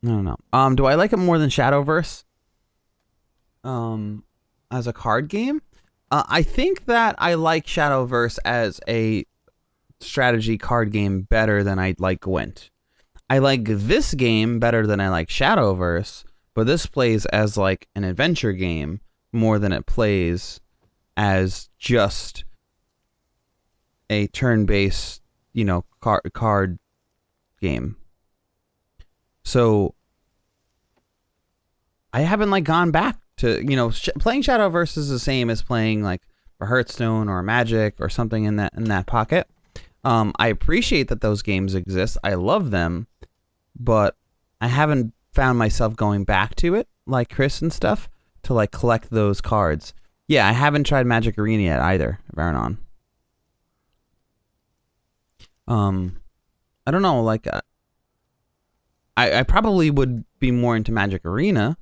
I don't know. Do I like it more than Shadowverse? As a card game? I think that I like Shadowverse as a strategy card game better than I like Gwent. I like this game better than I like Shadowverse, but this plays as like an adventure game more than it plays as just a turn-based, card game. So I haven't like gone back to, playing Shadowverse is the same as playing like a Hearthstone or a Magic or something in that pocket. I appreciate that those games exist. I love them, but I haven't found myself going back to it like Chris and stuff to like collect those cards. Yeah, I haven't tried Magic Arena yet either, Varanon. I don't know, like I probably would be more into Magic Arena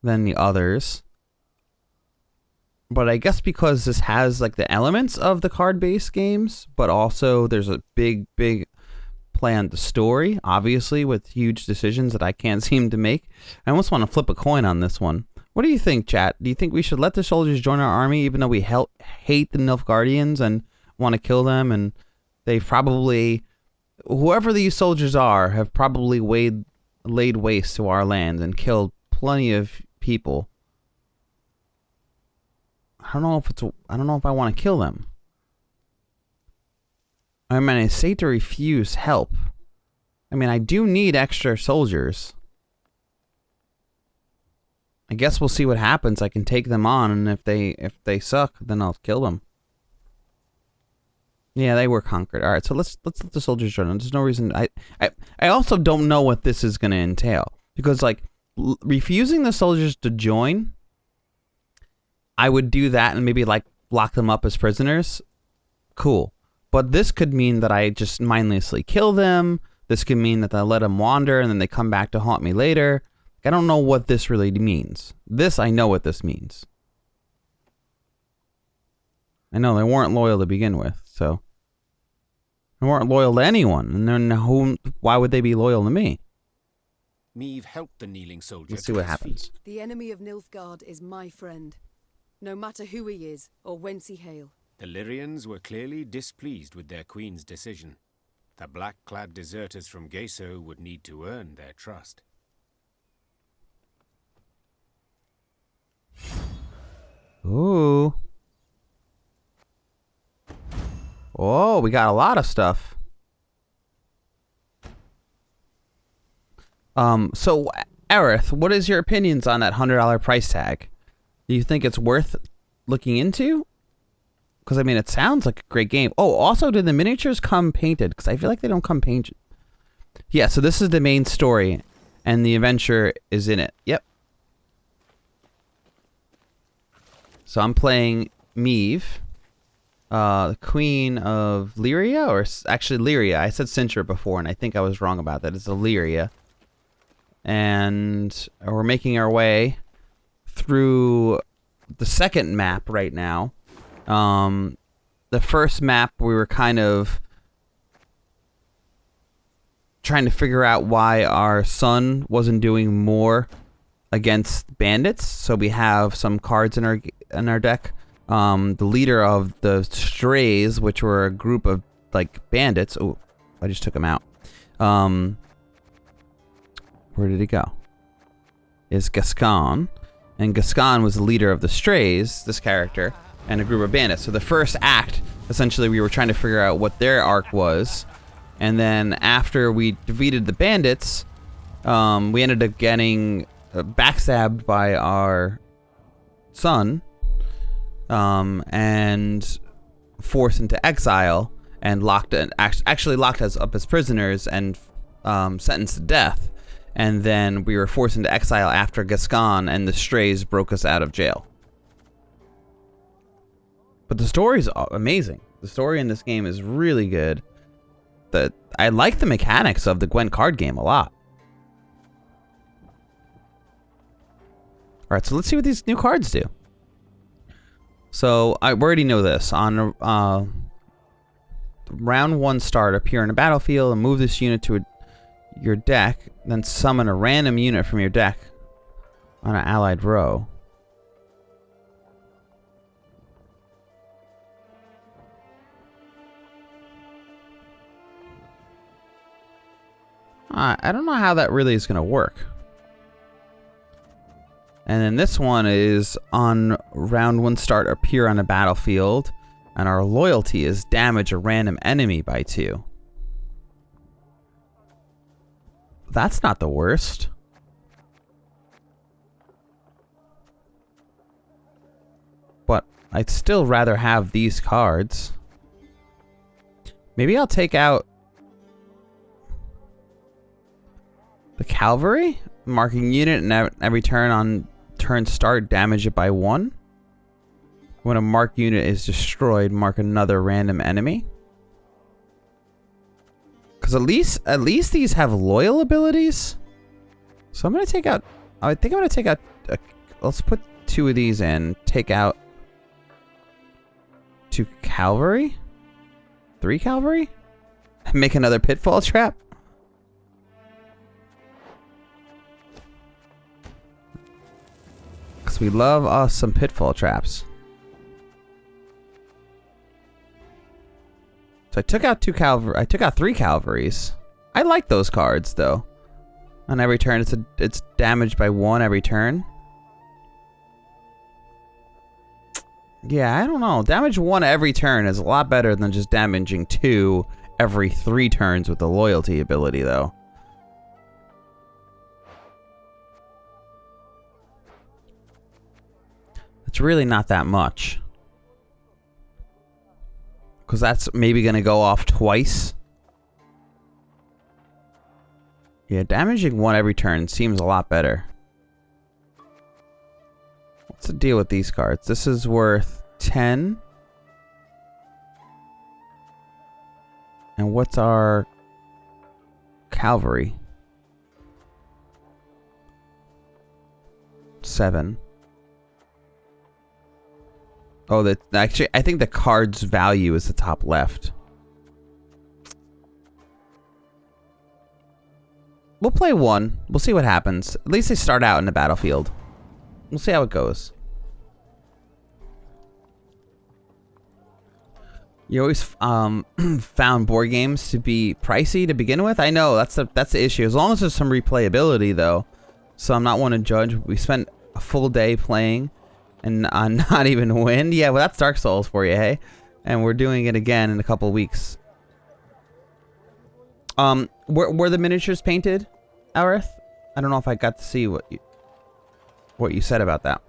than the others. But I guess because this has like the elements of the card-based games, but also there's a big play on the story, obviously, with huge decisions that I can't seem to make. I almost want to flip a coin on this one. What do you think, chat? Do you think we should let the soldiers join our army even though we hate the Nilfgaardians and want to kill them? And they've probably, whoever these soldiers are, have probably laid waste to our lands and killed plenty of people. I don't know if I want to kill them. I mean, I say to refuse help. I mean, I do need extra soldiers. I guess we'll see what happens. I can take them on, and if they suck, then I'll kill them. Yeah, they were conquered. All right, so let's let the soldiers join. There's no reason. I also don't know what this is going to entail because like refusing the soldiers to join, I would do that and maybe like lock them up as prisoners. Cool. But this could mean that I just mindlessly kill them. This could mean that I let them wander and then they come back to haunt me later. I don't know what this really means. This, I know what this means. I know they weren't loyal to begin with, so. They weren't loyal to anyone. And then why would they be loyal to me? Meve helped the kneeling soldier. Let's see what happens. The enemy of Nilfgaard is my friend, no matter who he is or whence he hail. The Lyrians were clearly displeased with their queen's decision. The black-clad deserters from Geso would need to earn their trust. Ooh. Oh, we got a lot of stuff. So, Aerith, what is your opinions on that $100 price tag? Do you think it's worth looking into? Because, I mean, it sounds like a great game. Oh, also, did the miniatures come painted? Because I feel like they don't come painted. Yeah, so this is the main story, and the adventure is in it. Yep. So I'm playing Meve, the Queen of Lyria, or actually Lyria. I said Sintra before, and I think I was wrong about that. It's Illyria. And we're making our way through the second map right now. The first map we were kind of trying to figure out why our son wasn't doing more against bandits. So we have some cards in our deck. The leader of the Strays, which were a group of like bandits. Oh, I just took him out. Where did he go? Is Gascon. And Gascon was the leader of the Strays, this character, and a group of bandits. So the first act, essentially, we were trying to figure out what their arc was. And then after we defeated the bandits, we ended up getting backstabbed by our son and forced into exile and actually locked us up as prisoners and sentenced to death. And then we were forced into exile after Gascon and the Strays broke us out of jail. But the story's amazing. The story in this game is really good. I like the mechanics of the Gwent card game a lot. Alright, so let's see what these new cards do. So, I already know this. On round 1 start, appear in a battlefield and move this unit to your deck, then summon a random unit from your deck on an allied row. I don't know how that really is going to work. And then this one is on round 1 start, appear on the battlefield, and our loyalty is damage a random enemy by 2. That's not the worst. But I'd still rather have these cards. Maybe I'll take out the cavalry, marking unit, and every turn on turn start, damage it by 1. When a marked unit is destroyed, mark another random enemy. Because at least these have loyal abilities. So I'm gonna take out. I think I'm gonna take out. Let's put 2 of these in. Take out 2 cavalry, 3 cavalry. Make another pitfall trap. Because we love us some pitfall traps. So I took out 2 cavalry. I took out 3 cavalries. I like those cards though. On every turn, it's damaged by 1 every turn. Yeah, I don't know. Damage 1 every turn is a lot better than just damaging 2 every 3 turns with the loyalty ability though. It's really not that much. Because that's maybe going to go off twice. Yeah, damaging 1 every turn seems a lot better. What's the deal with these cards? This is worth 10. And what's our cavalry? 7. Oh, actually, I think the card's value is the top left. We'll play 1. We'll see what happens. At least they start out in the battlefield. We'll see how it goes. You always found board games to be pricey to begin with. I know that's the issue. As long as there's some replayability, though. So I'm not one to judge. We spent a full day playing and not even win. Yeah, well, that's Dark Souls for you, hey? And we're doing it again in a couple weeks. Were the miniatures painted, Aerith? I don't know if I got to see what you said about that.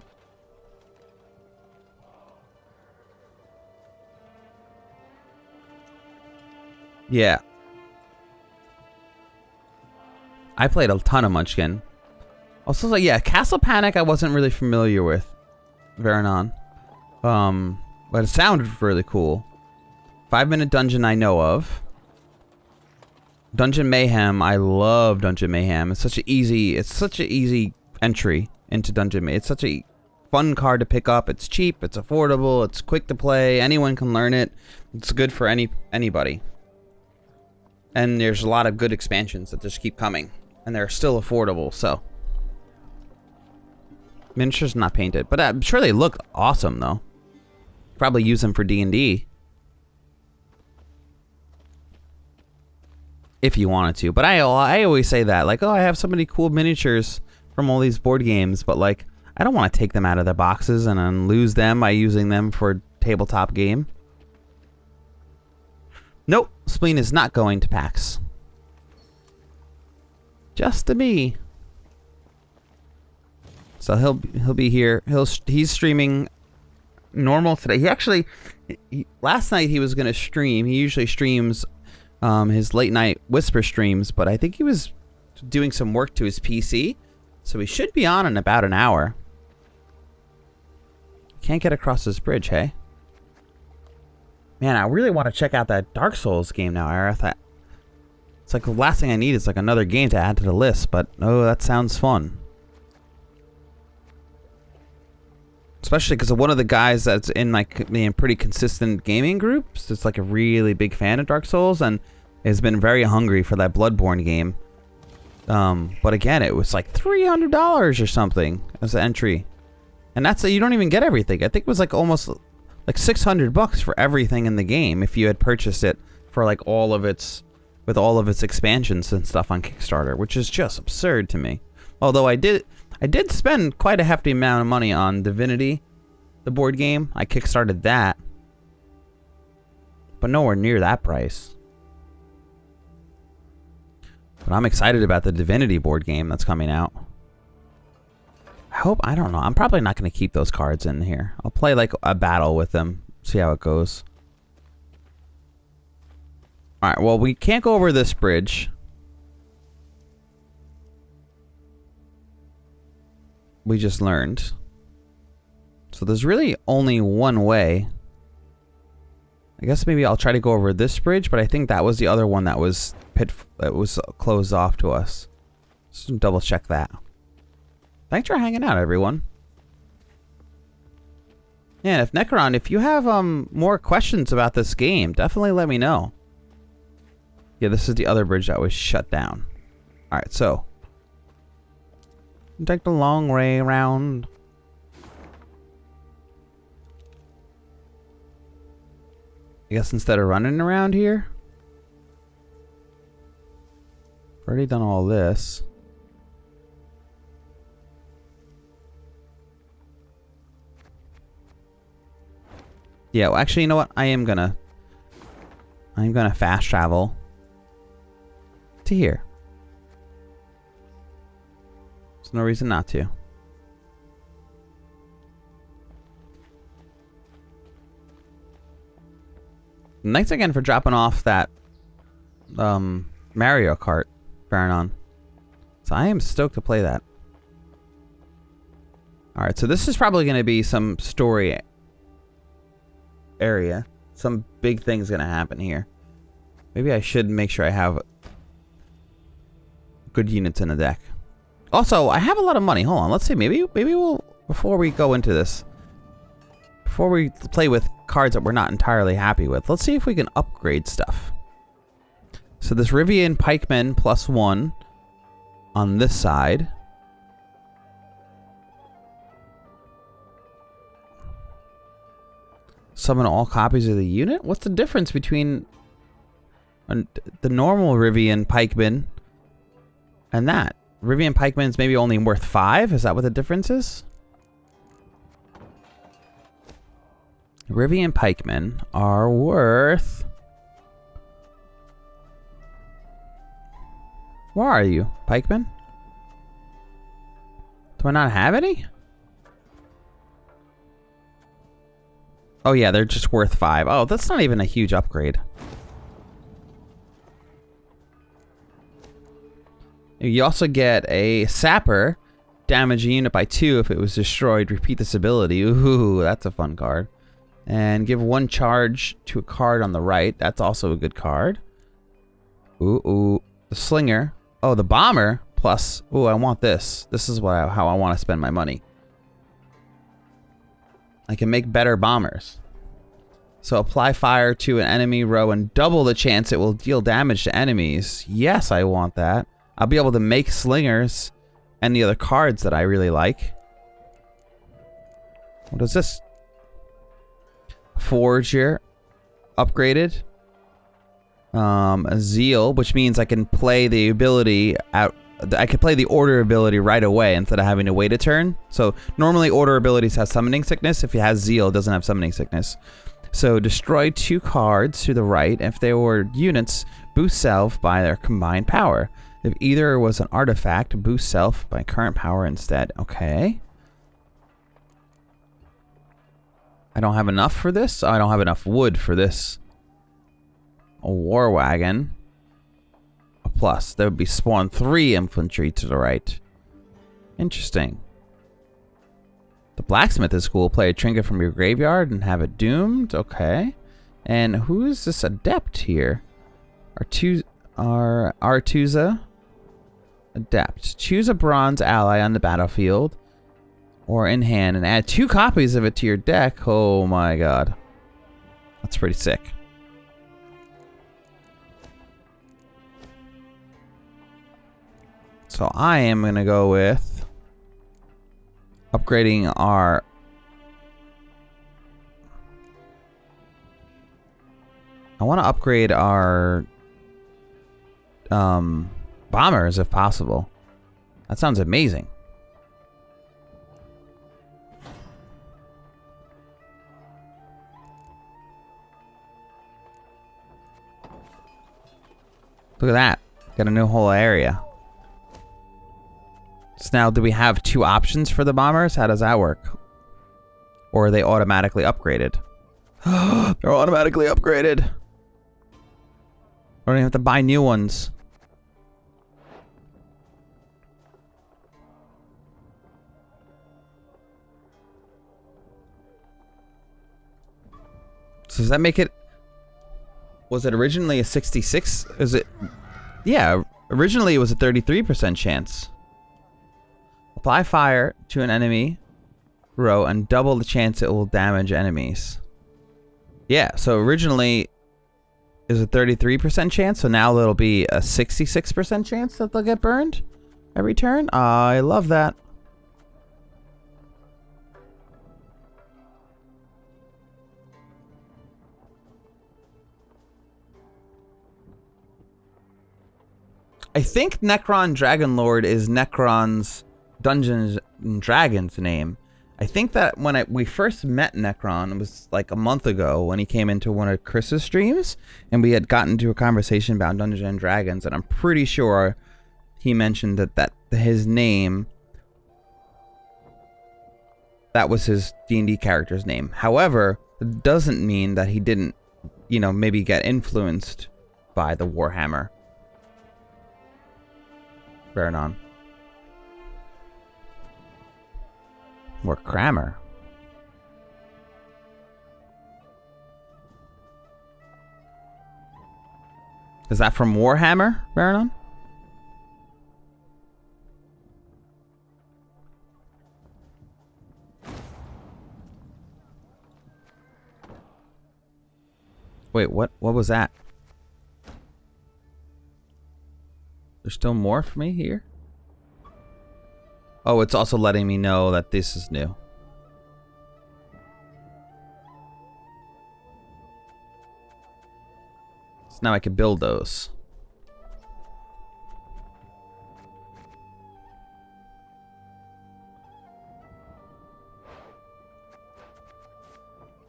Yeah. I played a ton of Munchkin. Also, like, yeah, Castle Panic I wasn't really familiar with. Varanon. But it sounded really cool. 5-minute dungeon I know of. Dungeon Mayhem, I love Dungeon Mayhem. It's such an easy entry into Dungeon Mayhem. It's such a fun card to pick up. It's cheap, it's affordable, it's quick to play. Anyone can learn it. It's good for anybody. And there's a lot of good expansions that just keep coming. And they're still affordable, so. Miniatures not painted, but I'm sure they look awesome though. Probably use them for D&D. If you wanted to. But I always say that. Like, oh, I have so many cool miniatures from all these board games. But, like, I don't want to take them out of their boxes and then lose them by using them for a tabletop game. Nope. Spleen is not going to PAX. Just to me. So he'll be here. He's streaming normal today. Last night he was going to stream. He usually streams his late night whisper streams, but I think he was doing some work to his PC, so he should be on in about an hour. Can't get across this bridge, hey? Man, I really want to check out that Dark Souls game now, Aerith. It's like the last thing I need is like another game to add to the list, but oh, that sounds fun. Especially because one of the guys that's in like pretty consistent gaming groups is like a really big fan of Dark Souls and has been very hungry for that Bloodborne game. But again, it was like $300 or something as an entry. And that's you don't even get everything. I think it was like almost like $600 for everything in the game if you had purchased it for like all of its expansions and stuff on Kickstarter, which is just absurd to me. Although I did spend quite a hefty amount of money on Divinity, the board game. I kickstarted that, but nowhere near that price. But I'm excited about the Divinity board game that's coming out. I don't know. I'm probably not going to keep those cards in here. I'll play like a battle with them, see how it goes. Alright, well, we can't go over this bridge. We just learned. So there's really only one way. I guess maybe I'll try to go over this bridge, but I think that was the other one that was closed off to us. Just double check that. Thanks for hanging out, everyone. Yeah, and if you have more questions about this game, definitely let me know. Yeah, this is the other bridge that was shut down. Alright, so take the long way around. I guess instead of running around here, I've already done all this. Yeah, well, actually, you know what? I'm gonna fast travel to here. There's no reason not to. Thanks again for dropping off that Mario Kart, Baronon. So I am stoked to play that. Alright, so this is probably going to be some story area. Some big thing's going to happen here. Maybe I should make sure I have good units in the deck. Also, I have a lot of money. Hold on, let's see. Maybe we'll, before we go into this, before we play with cards that we're not entirely happy with, let's see if we can upgrade stuff. So this Rivian Pikeman +1 on this side. Summon all copies of the unit? What's the difference between the normal Rivian Pikeman and that? Rivian Pikeman's maybe only worth 5? Is that what the difference is? Rivian Pikemen are worth... Where are you, Pikeman? Do I not have any? Oh yeah, they're just worth 5. Oh, that's not even a huge upgrade. You also get a Sapper. Damage a unit by 2 if it was destroyed. Repeat this ability. Ooh, that's a fun card. And give 1 charge to a card on the right. That's also a good card. Ooh. The Slinger. Oh, the Bomber plus. Ooh, I want this. This is how I want to spend my money. I can make better bombers. So apply fire to an enemy row and double the chance it will deal damage to enemies. Yes, I want that. I'll be able to make slingers and the other cards that I really like. What is this? Forge here. Upgraded. A Zeal, which means I can play the ability out. I could play the order ability right away instead of having to wait a turn. So normally order abilities have summoning sickness. If it has Zeal, it doesn't have summoning sickness. So destroy 2 cards to the right. If they were units, boost self by their combined power. If either was an artifact, boost self by current power instead. Okay. I don't have enough for this. I don't have enough wood for this. A war wagon. Plus, there would be spawn 3 infantry to the right. Interesting. The blacksmith is cool. Play a trinket from your graveyard and have it doomed. Okay. And who is this adept here? Artuza. Adept. Choose a bronze ally on the battlefield or in hand and add 2 copies of it to your deck. Oh my god. That's pretty sick. So I am going to go with upgrading our... I want to upgrade our bombers if possible. That sounds amazing. Look at that. Got a new whole area. So now, do we have two options for the bombers? How does that work? Or are they automatically upgraded? They're automatically upgraded. I don't even have to buy new ones. So does that make it... Was it originally a 66? Is it... Yeah, originally it was a 33% chance. Apply fire to an enemy row and double the chance it will damage enemies. Yeah, so originally it was a 33% chance, so now it'll be a 66% chance that they'll get burned every turn. I love that. I think Necron Dragonlord is Necron's Dungeons and Dragons name. I think that when we first met Necron, it was like a month ago when he came into one of Chris's streams, and we had gotten into a conversation about Dungeons and Dragons, and I'm pretty sure he mentioned that his name, that was his D&D character's name. However, it doesn't mean that he didn't, you know, maybe get influenced by the Warhammer. Vernon. Or Kramer. Is that from Warhammer, Vernon? Wait, what was that? There's still more for me here? Oh, it's also letting me know that this is new. So now I can build those.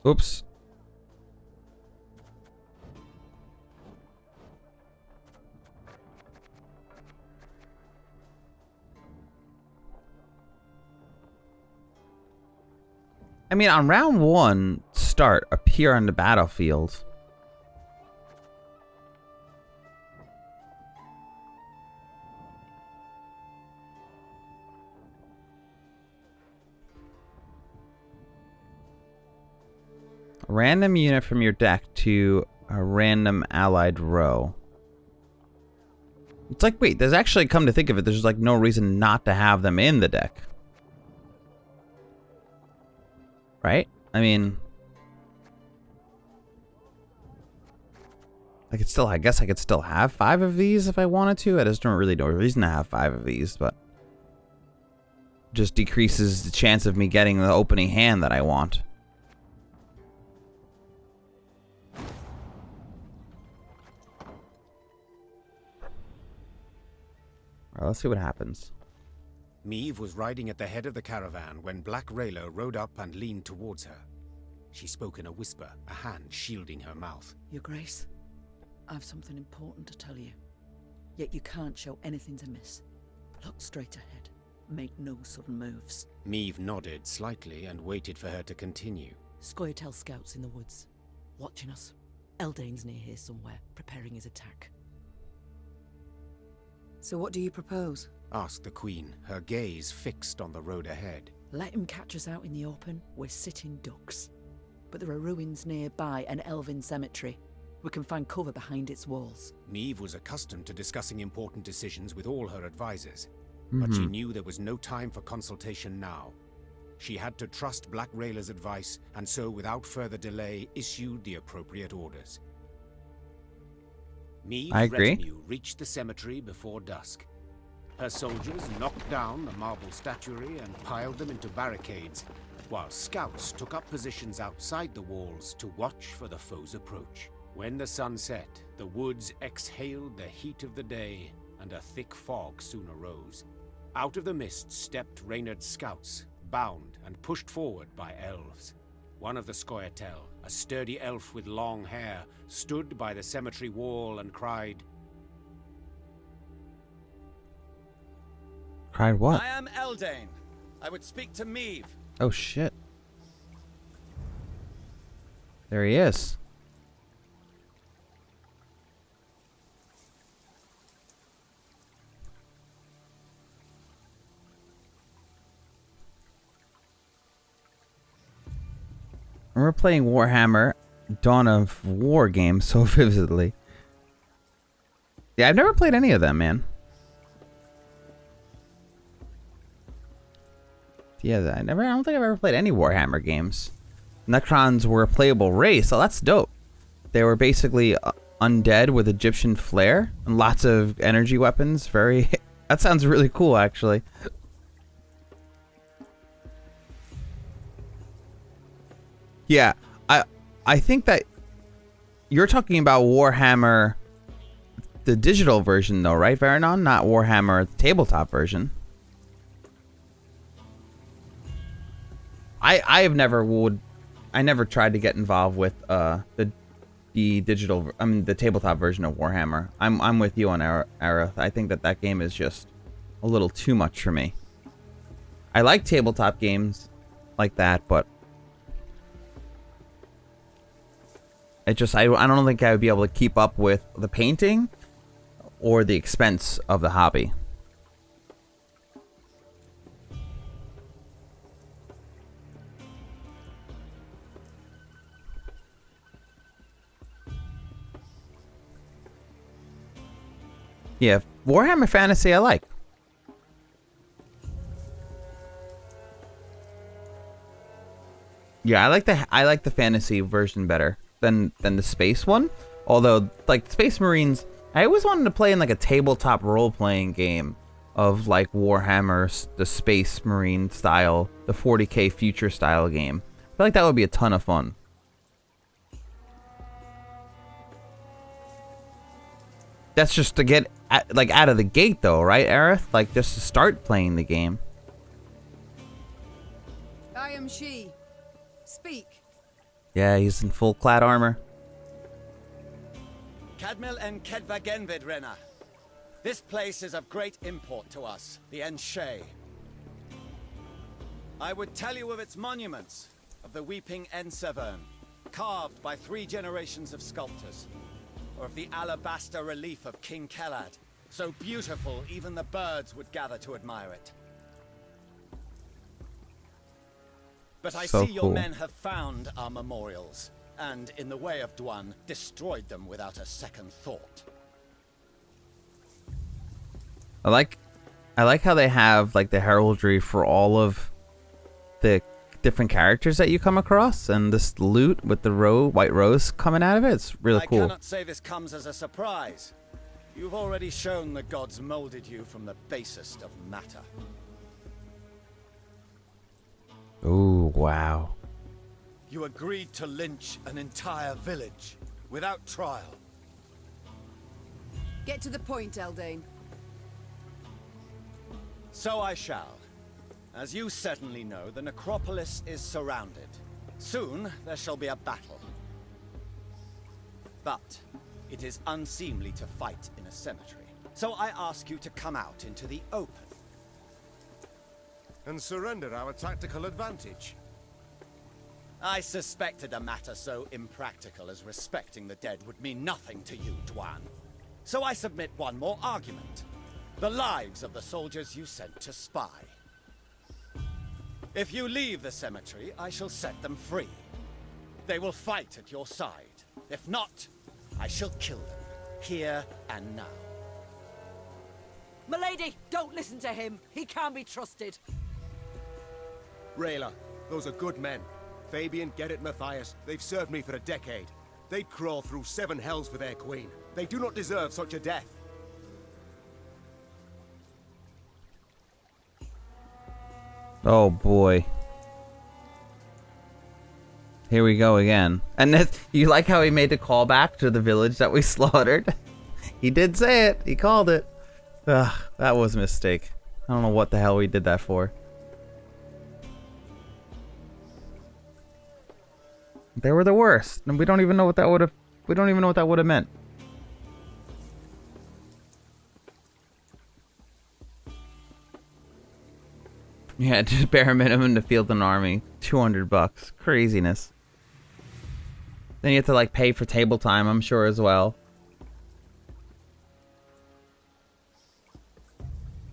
Oops. I mean, on round 1, start, appear on the battlefield. A random unit from your deck to a random allied row. It's like, wait, there's actually, come to think of it, there's like no reason not to have them in the deck. Right? I mean, I guess I could still have 5 of these if I wanted to. I just don't really know a reason to have 5 of these, but just decreases the chance of me getting the opening hand that I want. Alright, let's see what happens. Meve was riding at the head of the caravan when Black Rayla rode up and leaned towards her. She spoke in a whisper, a hand shielding her mouth. Your Grace, I've something important to tell you. Yet you can't show anything to miss. Look straight ahead. Make no sudden moves. Meve nodded slightly and waited for her to continue. Scoia'tael scouts in the woods, watching us. Eldain's near here somewhere, preparing his attack. So what do you propose? Asked the Queen, her gaze fixed on the road ahead. Let him catch us out in the open. We're sitting ducks. But there are ruins nearby, an elven cemetery. We can find cover behind its walls. Meve was accustomed to discussing important decisions with all her advisors, but she knew there was no time for consultation now. She had to trust Black Rayla's advice, and so without further delay issued the appropriate orders. Meve's retinue reached the cemetery before dusk. Her soldiers knocked down the marble statuary and piled them into barricades, while scouts took up positions outside the walls to watch for the foe's approach. When the sun set, the woods exhaled the heat of the day, and a thick fog soon arose. Out of the mist stepped Reynard's scouts, bound and pushed forward by elves. One of the Scoia'tael, a sturdy elf with long hair, stood by the cemetery wall and cried, Cried what? I am Eldain. I would speak to Meve. Oh shit. There he is. I remember playing Warhammer Dawn of War games so vividly. Yeah, I've never played any of them, man. Yeah, I don't think I've ever played any Warhammer games. Necrons were a playable race, so that's dope. They were basically undead with Egyptian flair and lots of energy weapons. That sounds really cool, actually. Yeah, I think that you're talking about Warhammer, the digital version, though, right, Varanon? Not Warhammer, the tabletop version. I never tried to get involved with the digital, the tabletop version of Warhammer. I'm with you on Aerith. I think that game is just a little too much for me. I like tabletop games like that, but I don't think I would be able to keep up with the painting or the expense of the hobby. Yeah, Warhammer Fantasy I like. Yeah, I like the fantasy version better than the space one. Although, like, Space Marines, I always wanted to play in like a tabletop role-playing game of like Warhammer, the Space Marine style, the 40K future style game. I feel like that would be a ton of fun. That's just to get out of the gate, though, right, Aerith? Like, just to start playing the game. I am she. Speak. Yeah, he's in full clad armor. Cadmil and Kedvagenvid, Renna. This place is of great import to us, the Enshe. I would tell you of its monuments, of the weeping Ensevern, carved by 3 generations of sculptors, or of the alabaster relief of King Kelad, so beautiful even the birds would gather to admire it. But I see your men have found our memorials, and in the way of Dwan, destroyed them without a second thought. I like how they have like the heraldry for all of the different characters that you come across, and this loot with the white rose coming out of it. It's really cool. I cannot say this comes as a surprise. You've already shown the gods molded you from the basest of matter. Ooh, wow. You agreed to lynch an entire village without trial. Get to the point, Eldain. So I shall. As you certainly know, the necropolis is surrounded. Soon there shall be a battle. But it is unseemly to fight in a cemetery. So I ask you to come out into the open. And surrender our tactical advantage. I suspected a matter so impractical as respecting the dead would mean nothing to you, Dwan. So I submit one more argument. The lives of the soldiers you sent to spy. If you leave the cemetery, I shall set them free. They will fight at your side. If not, I shall kill them, here and now. Milady, don't listen to him. He can't be trusted. Rayla, those are good men. Fabian, Gerrit, Matthias, they've served me for a decade. They'd crawl through 7 hells for their queen. They do not deserve such a death. Oh boy. Here we go again. And this, you like how he made the callback to the village that we slaughtered? He did say it. He called it. Ugh, that was a mistake. I don't know what the hell we did that for. They were the worst, and we don't even know what that would have. We don't even know what that would have meant. Yeah, just bare minimum to field an army. $200. Craziness. Then you have to like pay for table time, I'm sure, as well.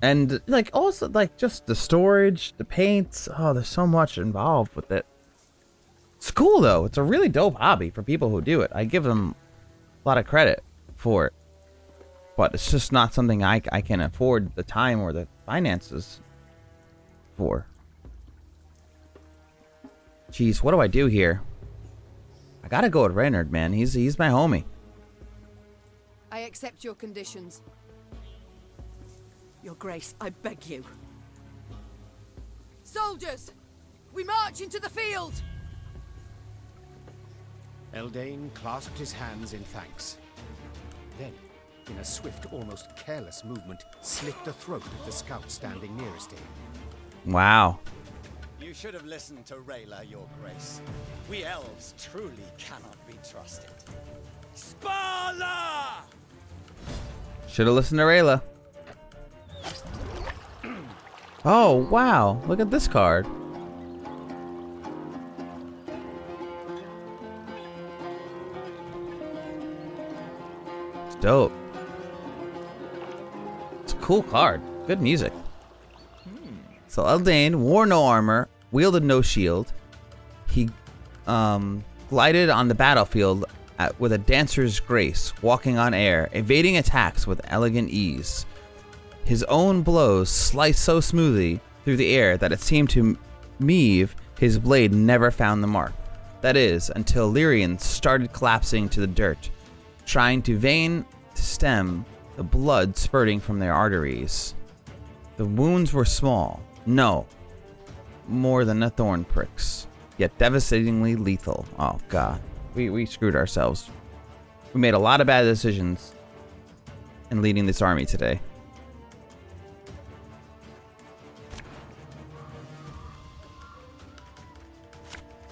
And like also like just the storage, the paints. Oh, there's so much involved with it. It's cool though. It's a really dope hobby for people who do it. I give them a lot of credit for it. But it's just not something I can afford the time or the finances for. Jeez, what do I do here? I gotta go with Reynard, man. He's my homie. I accept your conditions. Your Grace, I beg you. Soldiers! We march into the field! Eldain clasped his hands in thanks. Then, in a swift, almost careless movement, slit the throat of the scout standing nearest him. Wow. You should have listened to Rayla, Your Grace. We elves truly cannot be trusted. Spala! Should have listened to Rayla. Oh, wow. Look at this card. It's dope. It's a cool card. Good music. So Eldain wore no armor, wielded no shield. He glided on the battlefield with a dancer's grace, walking on air, evading attacks with elegant ease. His own blows sliced so smoothly through the air that it seemed to Meve his blade never found the mark. That is, until Lyrians started collapsing to the dirt, trying to stem the blood spurting from their arteries. The wounds were small, no, more than the thorn pricks, yet devastatingly lethal. Oh god, we screwed ourselves. We made a lot of bad decisions in leading this army today.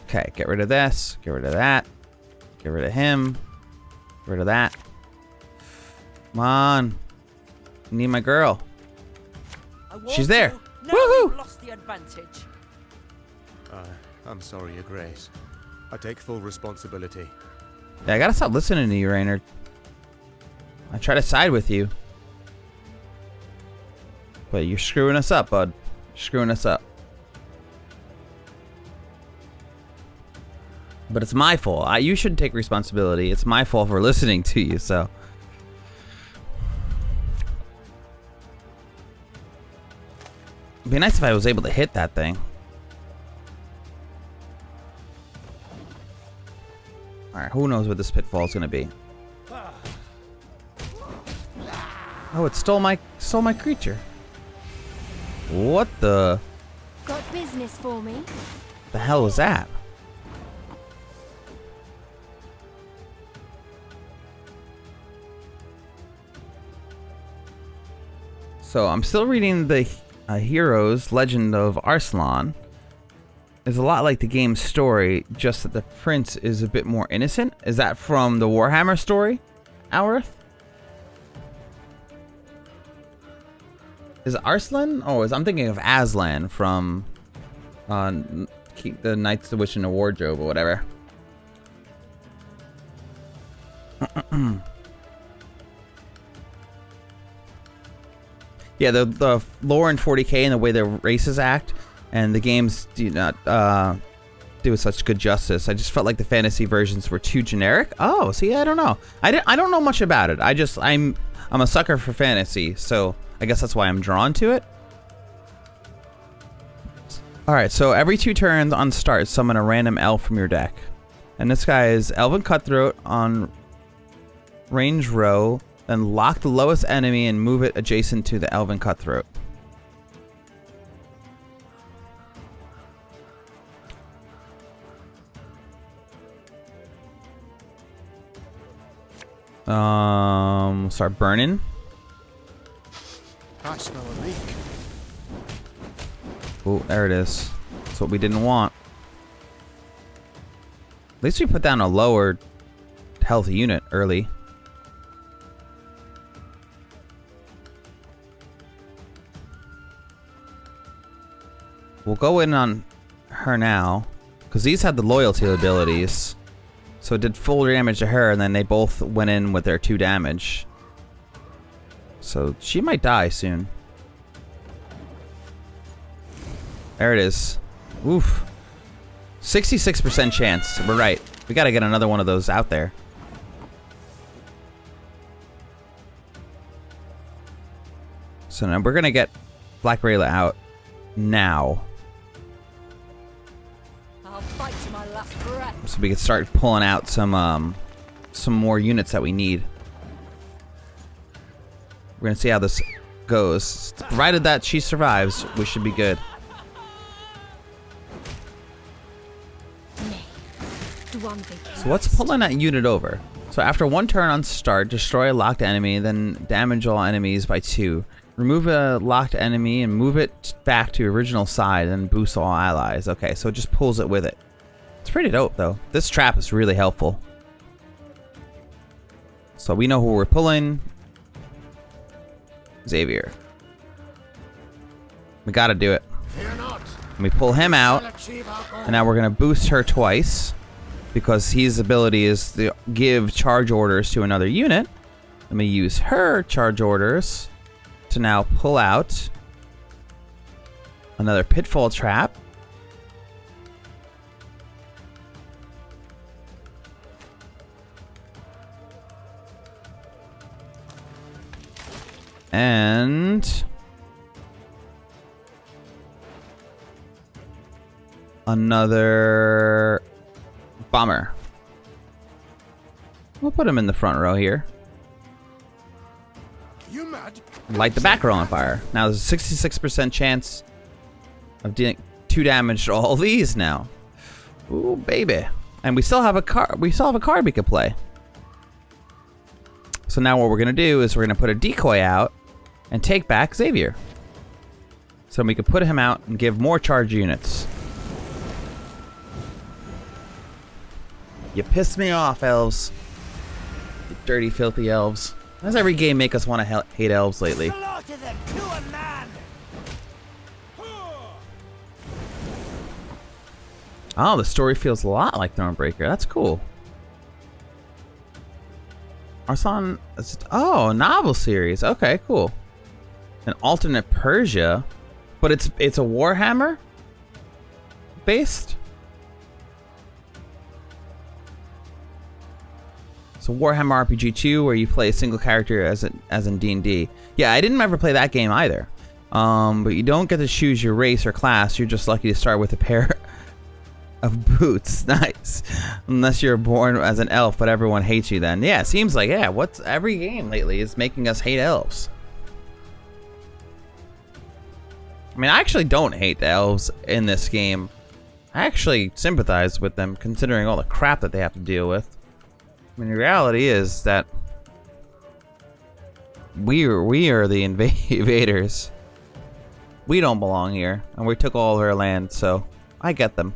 Okay, get rid of this, get rid of that, get rid of him, get rid of that. Come on. I need my girl. She's there. Woohoo! Lost the advantage. I'm sorry, Your Grace. I take full responsibility. Yeah, I gotta stop listening to you, Reynard. I try to side with you. But you're screwing us up, bud. You're screwing us up. But it's my fault. You should take responsibility. It's my fault for listening to you, so. It'd be nice if I was able to hit that thing. Alright, who knows what this pitfall is gonna be. Oh, it stole my creature. What the Got business for me? hell was that? So I'm still reading the Heroes Legend of Arslan. It's a lot like the game's story, just that the prince is a bit more innocent. Is that from the Warhammer story, Alrith? Is it Arslan? Oh, I'm thinking of Aslan from the Knights of Wish in the Wardrobe or whatever. Yeah, the lore in 40k and the way the races act and the games do not do such good justice. I just felt like the fantasy versions were too generic. Oh, see, I don't know. I don't know much about it. I'm a sucker for fantasy, so I guess that's why I'm drawn to it. All right, so every 2 turns on start, summon a random elf from your deck, and this guy is Elven Cutthroat on range row. Then lock the lowest enemy and move it adjacent to the Elven Cutthroat. Start burning. I smell a leak. Oh, there it is. That's what we didn't want. At least we put down a lower health unit early. We'll go in on her now, because these had the loyalty abilities. So it did full damage to her, and then they both went in with their 2 damage. So she might die soon. There it is. Oof. 66% chance. We're right. We gotta get another one of those out there. So now we're gonna get Black Rayla out now. I'll fight to my last breath. So we can start pulling out some more units that we need. We're gonna see how this goes. Provided that she survives, we should be good. So what's pulling that unit over? So after 1 turn on start, destroy a locked enemy, then damage all enemies by 2. Remove a locked enemy and move it back to original side, and boost all allies. Okay, so it just pulls it with it. It's pretty dope, though. This trap is really helpful. So we know who we're pulling. Xavier. We gotta do it. We pull him out, and now we're gonna boost her twice, because his ability is to give charge orders to another unit. Let me use her charge orders to now pull out another pitfall trap. And another bomber. We'll put him in the front row here. You mad? Light the back row on fire. Now there's a 66% chance of dealing 2 damage to all these now. Ooh, baby. And we still have a card. We still have a card we could play. So now what we're gonna do is we're gonna put a decoy out and take back Xavier. So we could put him out and give more charge units. You pissed me off, elves. You dirty, filthy elves. Why does every game make us want to hate elves lately? Slaughter them to a man! Oh, the story feels a lot like Thronebreaker. That's cool. Arson... Oh, novel series. Okay, cool. An alternate Persia. But it's a Warhammer? Based? So Warhammer RPG 2, where you play a single character as in D&D. Yeah, I didn't ever play that game either. But you don't get to choose your race or class. You're just lucky to start with a pair of boots. Nice. Unless you're born as an elf, but everyone hates you then. Yeah, it seems like, yeah, what's every game lately is making us hate elves. I mean, I actually don't hate the elves in this game. I actually sympathize with them, considering all the crap that they have to deal with. I mean, the reality is that we are the invaders. We don't belong here, and we took all of her land, so I get them.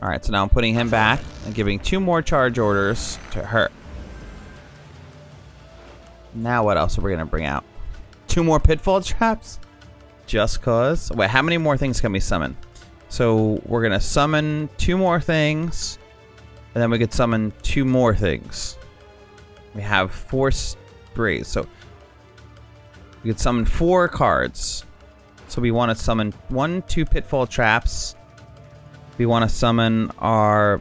Alright, so now I'm putting him back and giving 2 more charge orders to her. Now what else are we going to bring out? 2 more pitfall traps? Just cause? Wait, how many more things can we summon? So we're going to summon 2 more things. And then we could summon 2 more things. We have 4 sprays, so we could summon 4 cards. So we want to summon 2 pitfall traps. We want to summon our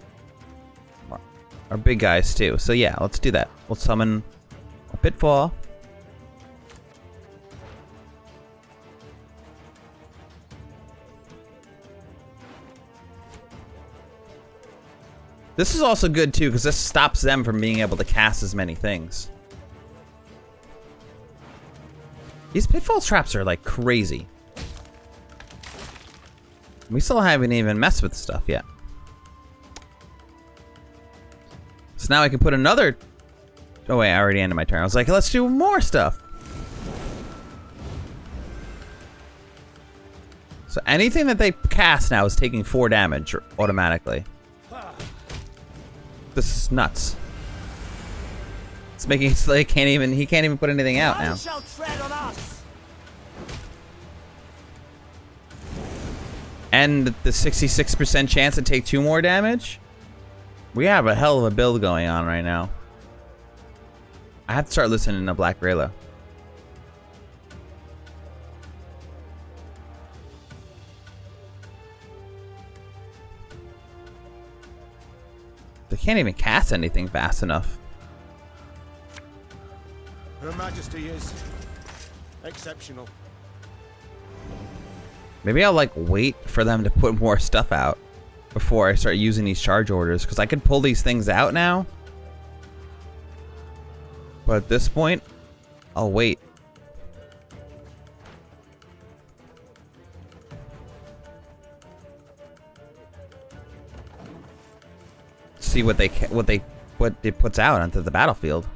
big guys too. So yeah, let's do that. We'll summon a pitfall. This is also good too, because this stops them from being able to cast as many things. These pitfall traps are like crazy. We still haven't even messed with stuff yet. So So now I can put another... Oh wait, I already ended my turn. I was like, let's do more stuff. So anything that they cast now is taking 4 damage automatically. This is nuts. It's making it so he can't even put anything out now. Shall tread on us. And the 66% chance to take 2 more damage. We have a hell of a build going on right now. I have to start listening to Black Rayla. They can't even cast anything fast enough. Her Majesty is exceptional. Maybe I'll like wait for them to put more stuff out before I start using these charge orders, because I could pull these things out now. But at this point, I'll wait. See what it puts out onto the battlefield.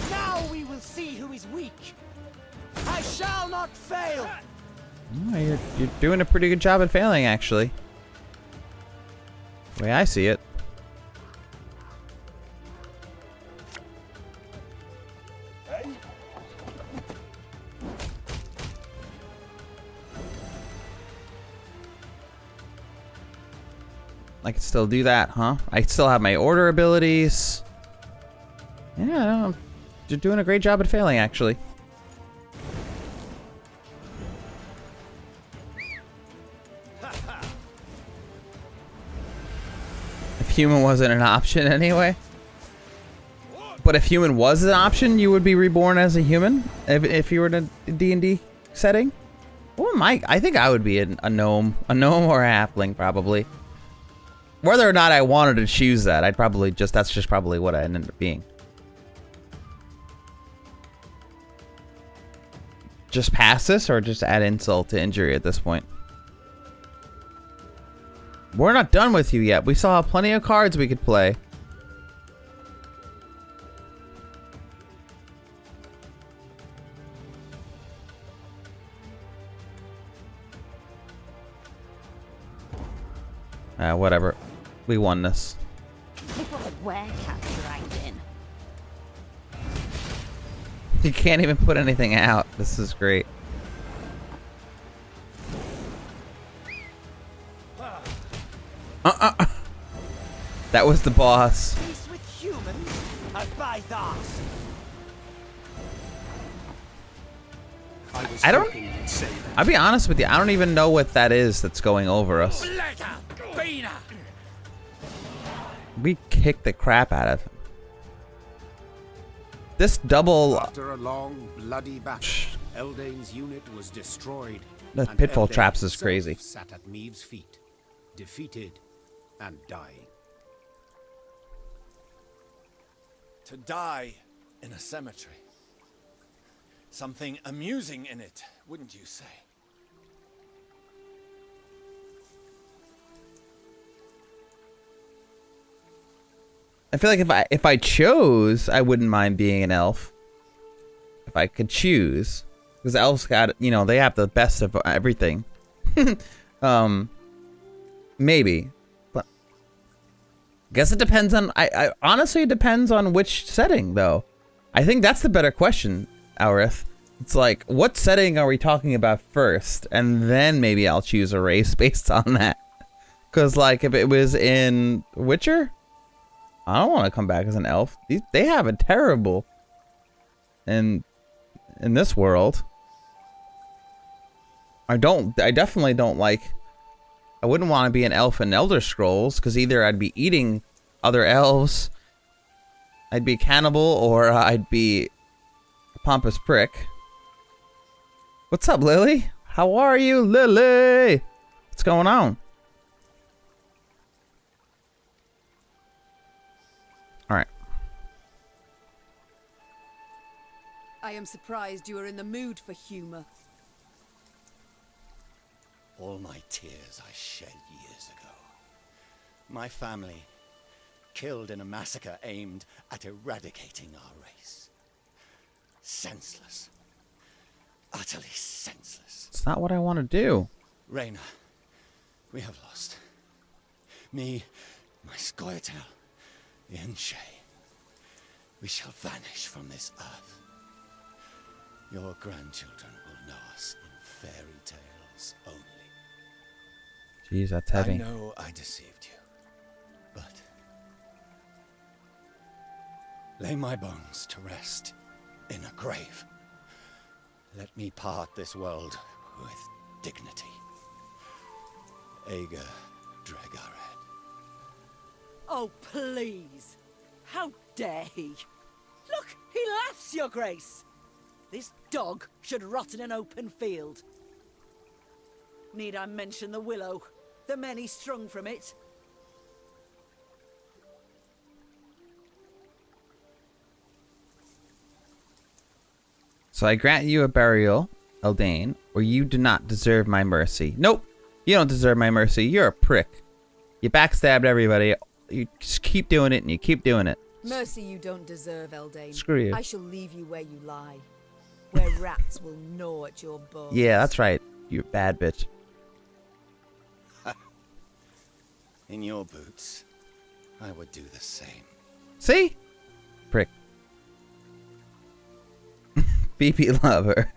Now we will see who is weak. I shall not fail. Oh, you're doing a pretty good job at failing, actually. The way I see it. I can still do that, huh? I still have my order abilities. Yeah, you're doing a great job at failing, actually. If human wasn't an option anyway. But if human was an option, you would be reborn as a human if you were in a D&D setting. What am I think I would be a gnome or a halfling, probably. Whether or not I wanted to choose that, that's just probably what I ended up being. Just pass this or just add insult to injury at this point? We're not done with you yet. We still have plenty of cards we could play. Whatever. We won this. It was a werecast dragged in. You can't even put anything out. This is great. That was the boss. Peace with humans and by thus. I don't... I'll be honest with you. I don't even know what that is that's going over us. We kicked the crap out of him. This double... After a long, bloody battle, Eldain's unit was destroyed. The and pitfall Eldain traps is himself crazy. Sat at Meve's feet, defeated and dying. To die in a cemetery. Something amusing in it, wouldn't you say? I feel like if I chose, I wouldn't mind being an elf. If I could choose, because elves got, you know, they have the best of everything. Maybe, but I guess it depends on. I honestly, it depends on which setting, though. I think that's the better question, Aurith. It's like, what setting are we talking about first, and then maybe I'll choose a race based on that. Because like, if it was in Witcher, I don't want to come back as an elf. They have it terrible. And in this world, I definitely don't like. I wouldn't want to be an elf in Elder Scrolls, because either I'd be eating other elves, I'd be a cannibal, or I'd be a pompous prick. What's up, Lily? How are you, Lily? What's going on? All right. I am surprised you are in the mood for humor. All my tears I shed years ago. My family, killed in a massacre aimed at eradicating our race. Senseless. Utterly senseless. It's not what I want to do. Reyna, we have lost. Me, my Scoia'tael, Yen Shay. We shall vanish from this earth. Your grandchildren will know us in fairy tales only. Jeez, that's heavy. I know I deceived you, but lay my bones to rest in a grave. Let me part this world with dignity. Ager Dregared. Oh, please. How dare he? Look, he laughs, Your Grace. This dog should rot in an open field. Need I mention the willow? The men he strung from it? So I grant you a burial, Eldain, or you do not deserve my mercy. Nope, you don't deserve my mercy. You're a prick. You backstabbed everybody. You just keep doing it and you keep doing it. Mercy you don't deserve, Eldain. Screw you. I shall leave you where you lie, where rats will gnaw at your bones. Yeah, that's right. You bad bitch. In your boots, I would do the same. See? Prick. BP lover.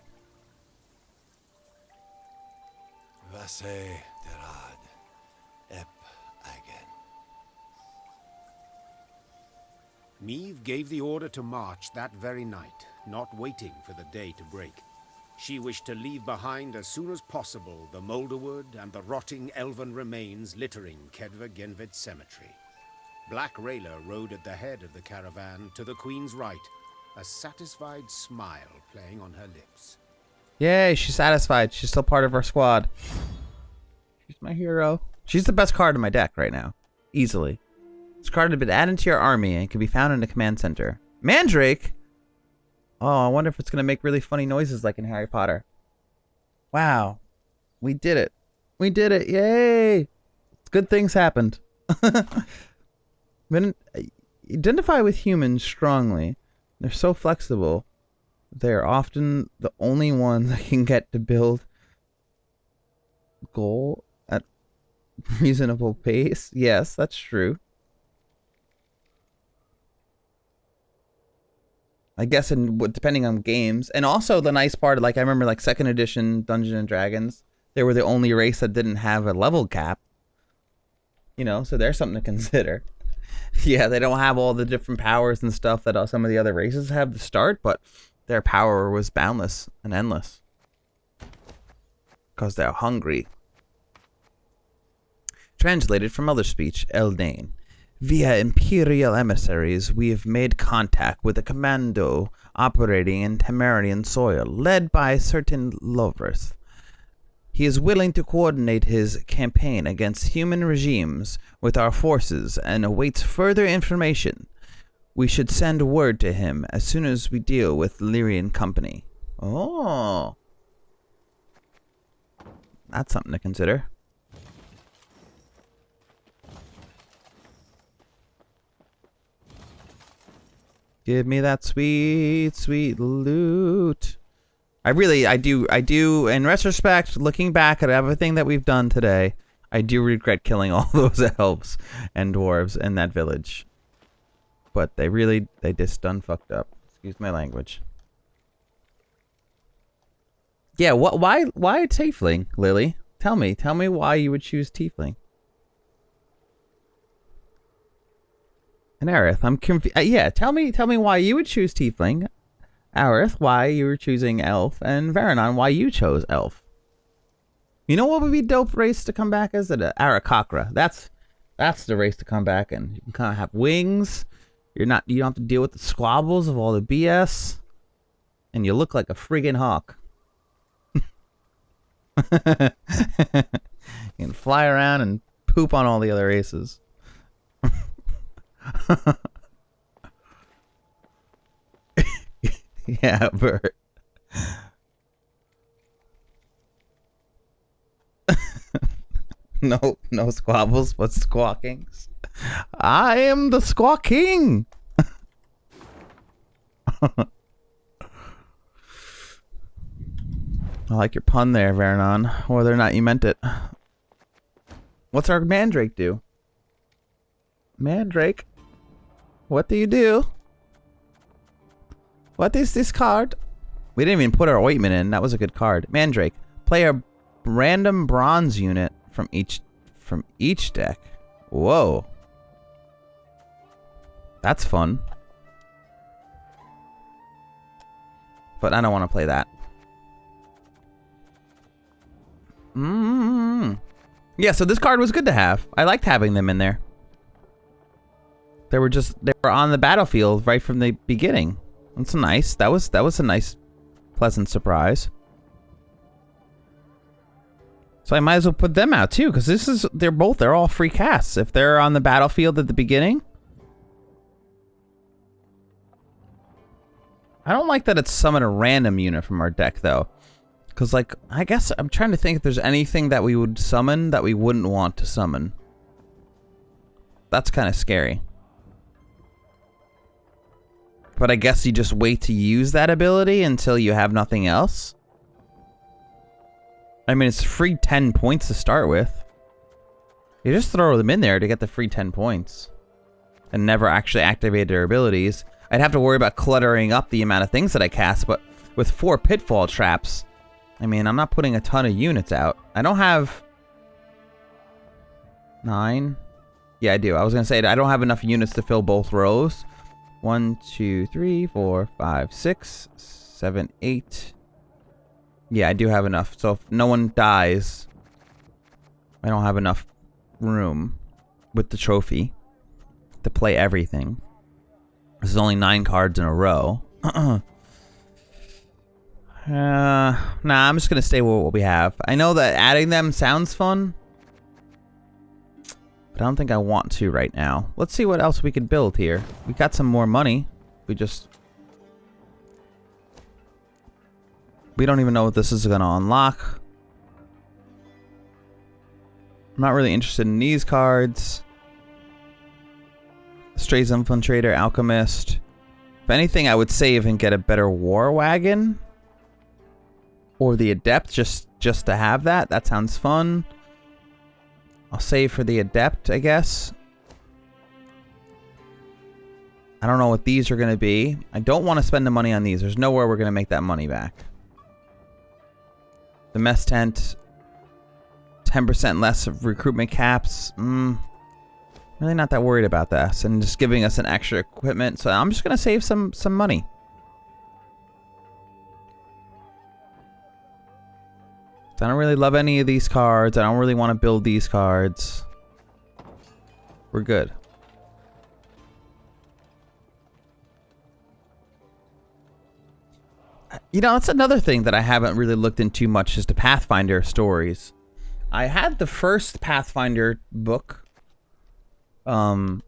Vase derad ep again. Meve gave the order to march that very night, not waiting for the day to break. She wished to leave behind as soon as possible the moulderwood and the rotting elven remains littering Kedva Genvid Cemetery. Black Rayla rode at the head of the caravan to the Queen's right, a satisfied smile playing on her lips. Yay, she's satisfied. She's still part of our squad. She's my hero. She's the best card in my deck right now. Easily. This card has been added to your army and can be found in the command center. Mandrake? Oh, I wonder if it's going to make really funny noises like in Harry Potter. Wow. We did it. We did it. Yay. Good things happened. Identify with humans strongly. They're so flexible. They're often the only ones that can get to build goal at reasonable pace. Yes, that's true. I guess depending on games. And also the nice part, like I remember like 2nd edition Dungeons and Dragons, they were the only race that didn't have a level cap. You know, so there's something to consider. Yeah, they don't have all the different powers and stuff that some of the other races have to start, but their power was boundless and endless. Because they're hungry. Translated from other speech, Eldain. Via Imperial emissaries, we have made contact with a commando operating in Temerian soil, led by a certain Lovrith. He is willing to coordinate his campaign against human regimes with our forces and awaits further information. We should send word to him as soon as we deal with Lyrian company. Oh. That's something to consider. Give me that sweet, sweet loot. I do, in retrospect, looking back at everything that we've done today, I do regret killing all those elves and dwarves in that village. But they just done fucked up. Excuse my language. Yeah, why Tiefling, Lily? Tell me why you would choose Tiefling. And Aerith, I'm confused. Yeah, tell me why you would choose Tiefling. Aerith, why you were choosing Elf, and Varanon, why you chose Elf. You know what would be dope race to come back as? Arakakra. That's the race to come back, and you can kind of have wings. You don't have to deal with the squabbles of all the BS, and you look like a friggin' hawk. You can fly around and poop on all the other races. Yeah, Bert. No squabbles, but squawkings. I am the Squawk King. I like your pun there, Vernon. Whether or not you meant it. What's our Mandrake do? Mandrake? What do you do? What is this card? We didn't even put our ointment in. That was a good card. Mandrake. Play a random bronze unit from each deck. Whoa. That's fun. But I don't want to play that. Yeah, so this card was good to have. I liked having them in there. They were on the battlefield right from the beginning. That's nice. That was a nice, pleasant surprise. So I might as well put them out too, because they're all free casts. If they're on the battlefield at the beginning. I don't like that it's summon a random unit from our deck though. Because like, I guess I'm trying to think if there's anything that we would summon that we wouldn't want to summon. That's kind of scary. But I guess you just wait to use that ability until you have nothing else. I mean, it's free 10 points to start with. You just throw them in there to get the free 10 points. And never actually activate their abilities. I'd have to worry about cluttering up the amount of things that I cast, but with 4 pitfall traps, I mean, I'm not putting a ton of units out. I don't have 9. Yeah, I do. I was going to say, I don't have enough units to fill both rows. 1, 2, 3, 4, 5, 6, 7, 8. Yeah, I do have enough. So if no one dies, I don't have enough room with the trophy to play everything. This is only 9 cards in a row. Nah, I'm just going to stay with what we have. I know that adding them sounds fun, but I don't think I want to right now. Let's see what else we could build here. We got some more money. We don't even know what this is going to unlock. I'm not really interested in these cards. Strays Infiltrator, Alchemist. If anything, I would save and get a better War Wagon. Or the Adept, just to have that. That sounds fun. I'll save for the Adept, I guess. I don't know what these are going to be. I don't want to spend the money on these. There's nowhere we're going to make that money back. The Mess Tent. 10% less of recruitment caps. Really not that worried about this. And just giving us an extra equipment. So I'm just going to save some money. I don't really love any of these cards. I don't really want to build these cards. We're good. You know, that's another thing that I haven't really looked into much is the Pathfinder stories. I had the first Pathfinder book for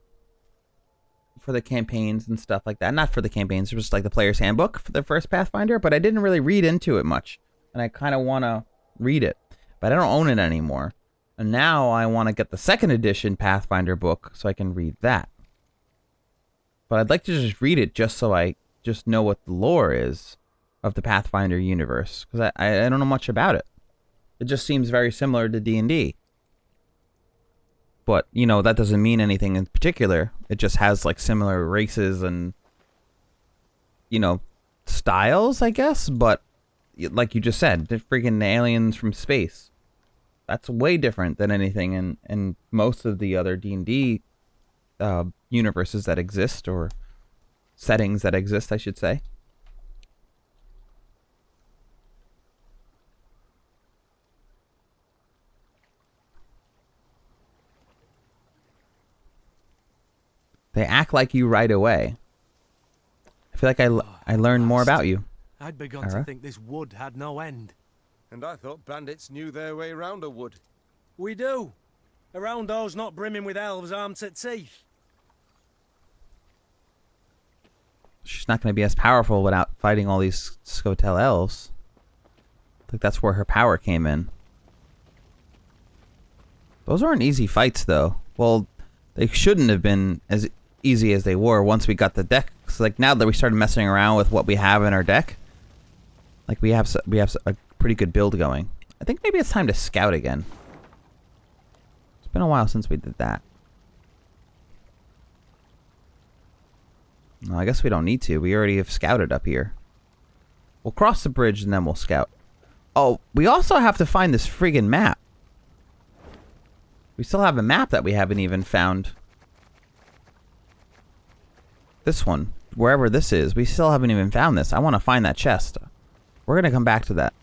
the campaigns and stuff like that. Not for the campaigns, it was like the player's handbook for the first Pathfinder, but I didn't really read into it much. And I kind of want to read it, but I don't own it anymore. And now I want to get the second edition Pathfinder book so I can read that. But I'd like to just read it just so I just know what the lore is of the Pathfinder universe, because I don't know much about it. It just seems very similar to D&D. But, you know, that doesn't mean anything in particular. It just has, like, similar races and, you know, styles, I guess. But, like you just said, the freaking aliens from space. That's way different than anything in most of the other D&D universes that exist, or settings that exist, I should say. They act like you right away. I feel like I learned more about you. I'd begun to think this wood had no end. And I thought bandits knew their way around a wood. We do. Around those not brimming with elves armed to teeth. She's not going to be as powerful without fighting all these Scotel elves. I think that's where her power came in. Those aren't easy fights, though. Well, they shouldn't have been as easy as they were once we got the deck. So, like, now that we started messing around with what we have in our deck, like, we have a pretty good build going. I think maybe it's time to scout again. It's been a while since we did that. No, I guess we don't need to. We already have scouted up here. We'll cross the bridge and then we'll scout. Oh, we also have to find this friggin' map. We still have a map that we haven't even found. This one. Wherever this is. We still haven't even found this. I want to find that chest. We're going to come back to that.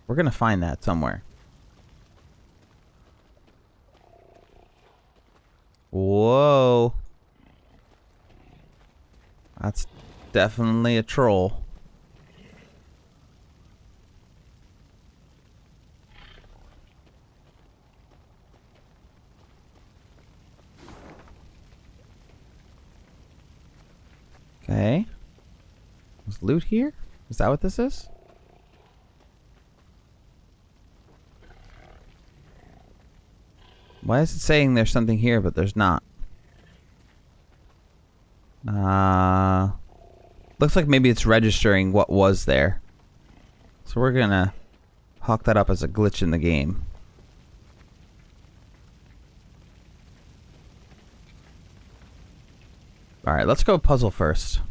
We're going to find that somewhere. Whoa. That's definitely a troll. Okay. There's loot here? Is that what this is? Why is it saying there's something here, but there's not? Looks like maybe it's registering what was there. So we're gonna hawk that up as a glitch in the game. Alright, let's go puzzle first.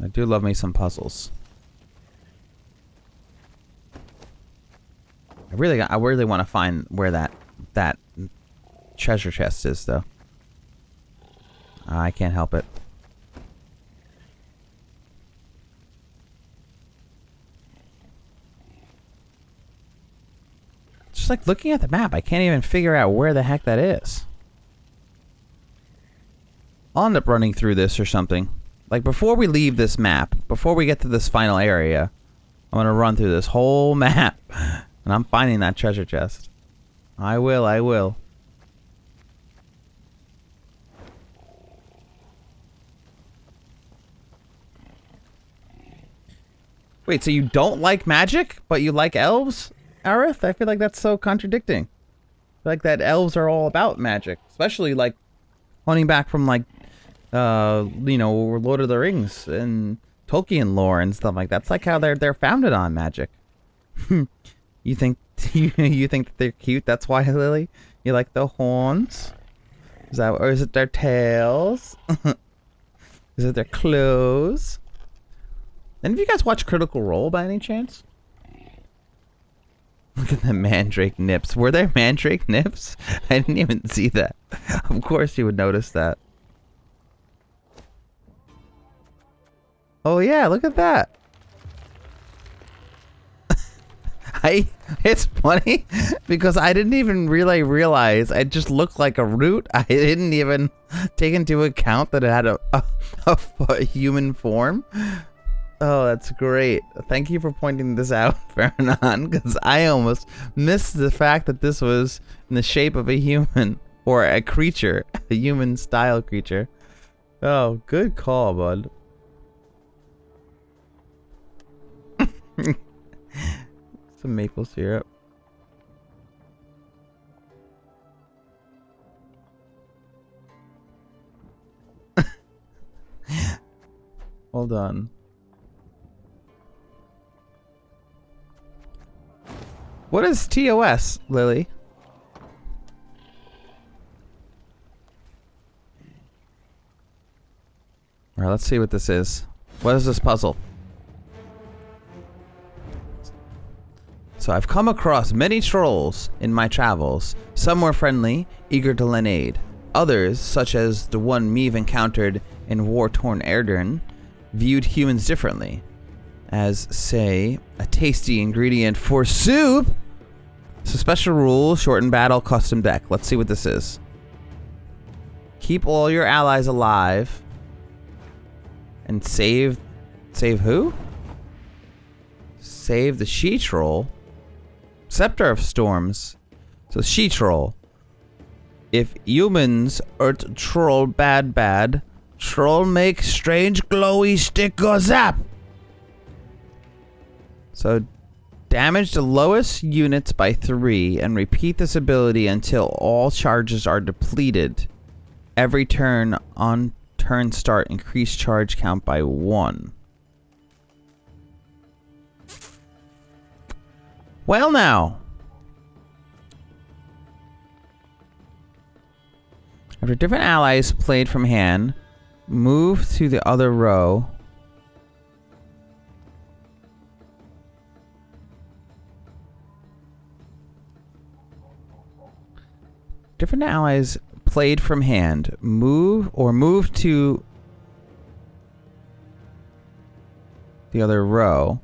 I do love me some puzzles. I really want to find where that treasure chest is, though. I can't help it. Just like looking at the map, I can't even figure out where the heck that is. I'll end up running through this or something. Like, before we leave this map, before we get to this final area, I'm gonna run through this whole map. And I'm finding that treasure chest. I will. Wait, so you don't like magic, but you like elves, Aerith? I feel like that's so contradicting. I feel like that elves are all about magic. Especially, like, hunting back from, like, you know, Lord of the Rings and Tolkien lore and stuff like that. That's like how they're founded on magic. You think that they're cute? That's why, Lily? You like the horns? Is that, or is it their tails? Is it their clothes? Any of you guys watch Critical Role by any chance? Look at the mandrake nips. Were there mandrake nips? I didn't even see that. Of course you would notice that. Oh yeah, look at that. It's funny because I didn't even really realize it just looked like a root. I didn't even take into account that it had a human form. Oh, that's great. Thank you for pointing this out, Fernand, because I almost missed the fact that this was in the shape of a human or a creature, a human style creature. Oh, good call, bud. Some maple syrup. Hold on. What is TOS, Lily? Alright, let's see what this is. What is this puzzle? So I've come across many trolls in my travels. Some were friendly, eager to lend aid. Others, such as the one Meve encountered in war-torn Eldain, viewed humans differently. As, say, a tasty ingredient for soup. So special rules, shortened battle, custom deck. Let's see what this is. Keep all your allies alive. And save who? Save the she-troll. Scepter of Storms. So she-troll. If humans hurt troll bad, Troll make strange glowy stick or zap. So damage the lowest units by 3 and repeat this ability until all charges are depleted. Every turn on turn start, increase charge count by 1. Well now. After different allies played from hand, move to the other row. Different allies played from hand, move to the other row.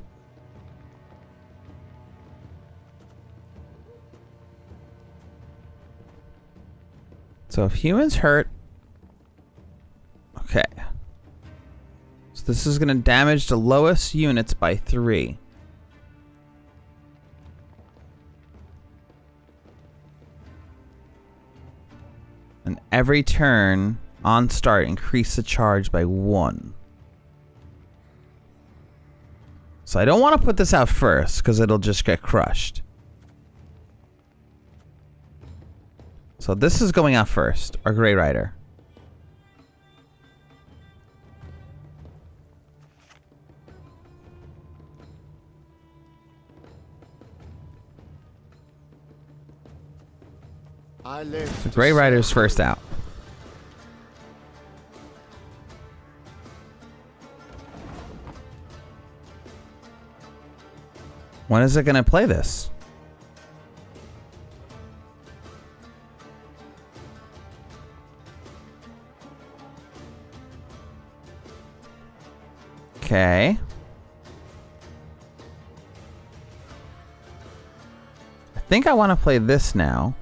So if humans hurt... Okay. So this is going to damage the lowest units by 3. And every turn on start, increase the charge by 1. So I don't want to put this out first, because it'll just get crushed. So this is going out first, our Grey Rider. I live. So Grey Rider's first out. When is it going to play this? Okay. I think I want to play this now.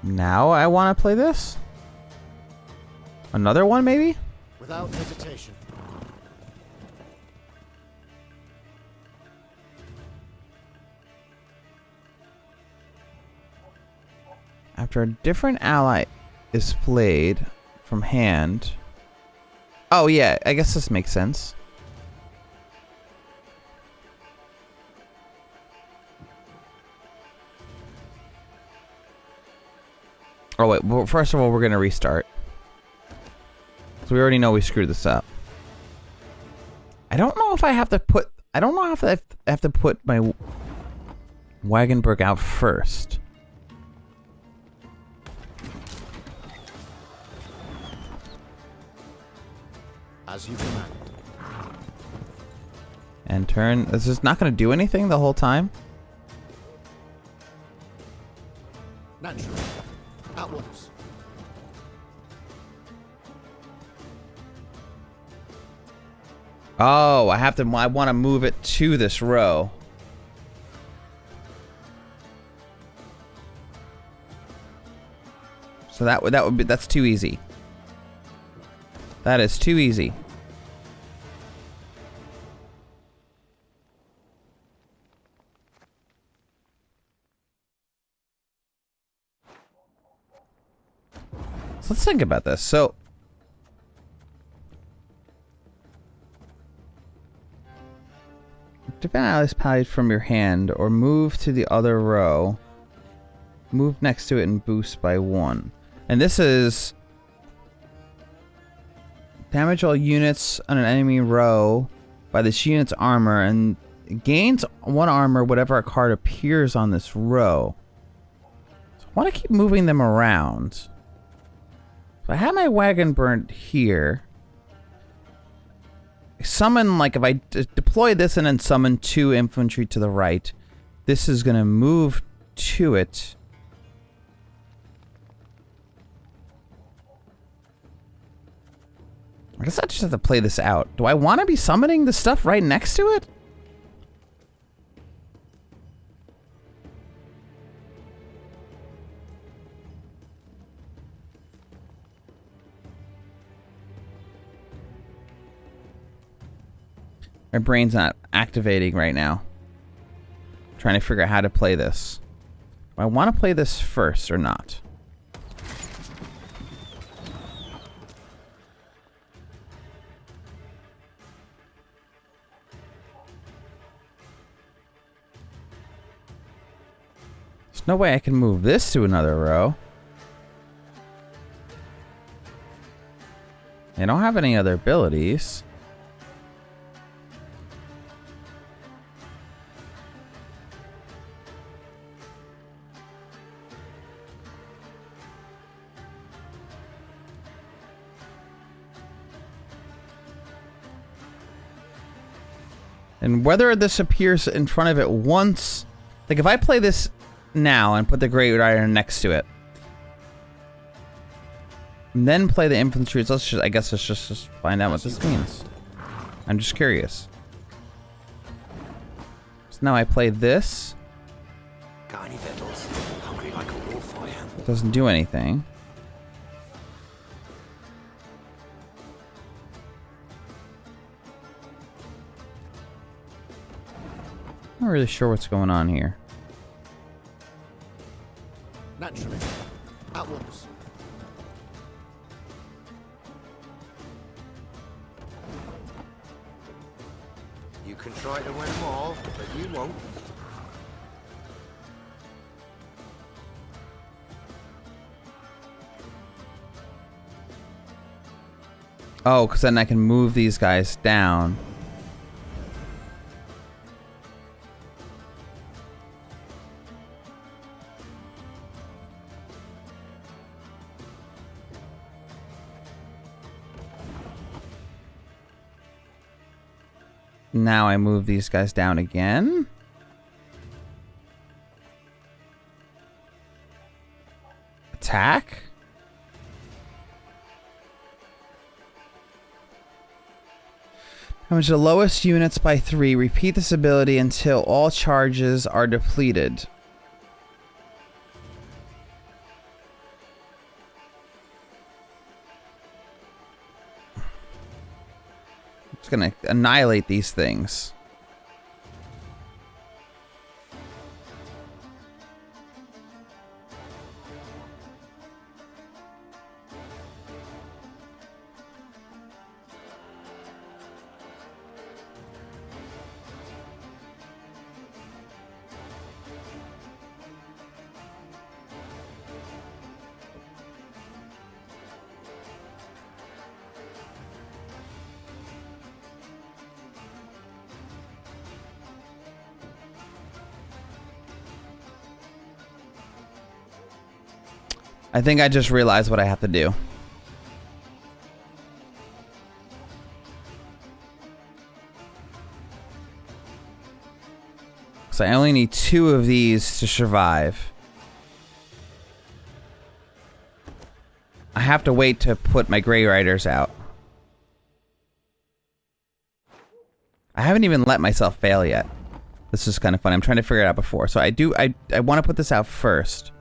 Now I want to play this? Another one, maybe? Without hesitation. After a different ally is played from hand... Oh yeah, I guess this makes sense. Oh wait, well, first of all, we're gonna restart. So we already know we screwed this up. I don't know if I have to put... I don't know if I have to put my Wagenburg out first. As you command. And turn... Is this not gonna do anything the whole time? Naturally. At once. Oh, I have to... I want to move it to this row. So that would be... That's too easy. That is too easy. So let's think about this. So different allies played from your hand or move to the other row. Move next to it and boost by 1. And this is damage all units on an enemy row by this unit's armor and gains 1 armor whatever a card appears on this row. So I want to keep moving them around. So I have my wagon burnt here. Summon, like if I deploy this and then summon 2 infantry to the right, this is going to move to it. I guess I just have to play this out. Do I want to be summoning the stuff right next to it? My brain's not activating right now. I'm trying to figure out how to play this. Do I want to play this first or not? There's no way I can move this to another row. They don't have any other abilities. And whether this appears in front of it once, like if I play this now and put the Great Rider next to it, and then play the infantry, I guess let's just find out what this means. I'm just curious. So now I play this. Got any victuals? Hungry like a wolf, I am. It doesn't do anything. I'm not really sure what's going on here. Naturally. At once. You can try to win them all, but you won't. Oh, because then I can move these guys down. Now I move these guys down again. Attack. Damage the lowest units by 3. Repeat this ability until all charges are depleted. It's gonna annihilate these things. I think I just realized what I have to do. So I only need 2 of these to survive. I have to wait to put my Grey Riders out. I haven't even let myself fail yet. This is kind of fun. I'm trying to figure it out before. So I want to put this out first.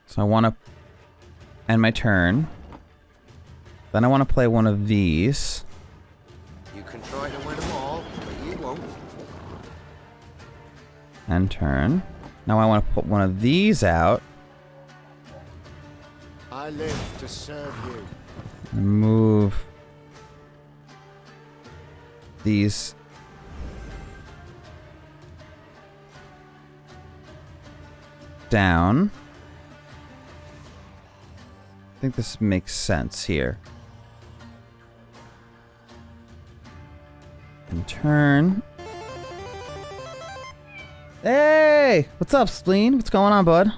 So I want to end my turn. Then I want to play one of these. You can try to win them all, but you won't. End turn. Now I want to put one of these out. I live to serve you. And move these down. I think this makes sense here. And turn. Hey! What's up, Spleen? What's going on, bud?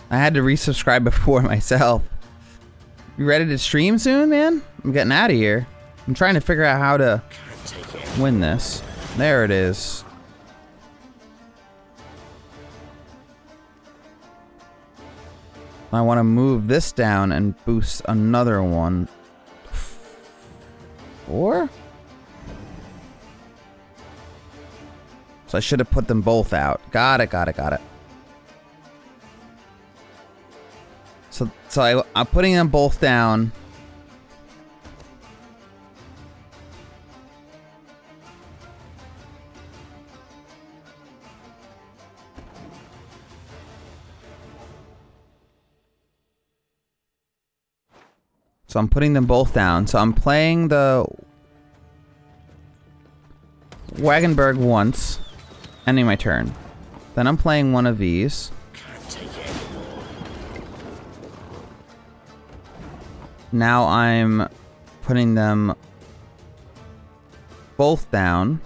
I had to resubscribe before myself. You ready to stream soon, man? I'm getting out of here. I'm trying to figure out how to win this. There it is. I want to move this down and boost another one. 4? So I should have put them both out. Got it. So I'm putting them both down. So I'm putting them both down. So I'm playing the Wagenberg once, ending my turn. Then I'm playing one of these. Now I'm putting them both down.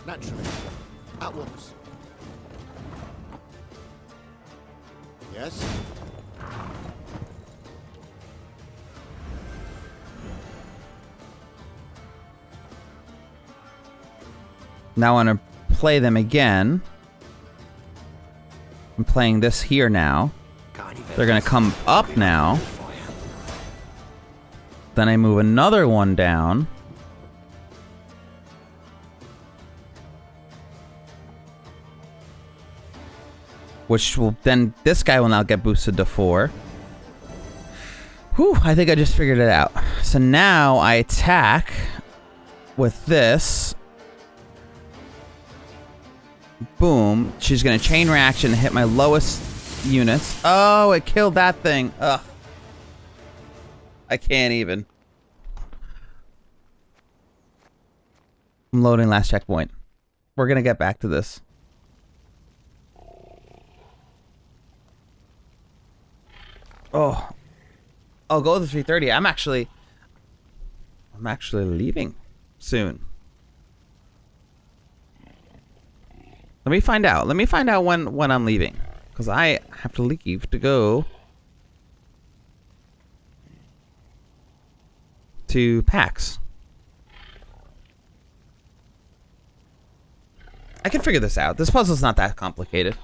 Naturally. At once. Yes? Now I want to play them again. I'm playing this here now. They're going to come up now. Then I move another one down. Which will then, this guy will now get boosted to 4. Whew, I think I just figured it out. So now I attack with this. Boom. She's going to chain reaction and hit my lowest units. Oh, it killed that thing. Ugh. I can't even. I'm loading last checkpoint. We're going to get back to this. Oh. I'll go to 3:30. I'm actually leaving soon. Let me find out. Let me find out when I'm leaving. Because I have to leave to go to PAX. I can figure this out. This puzzle's not that complicated.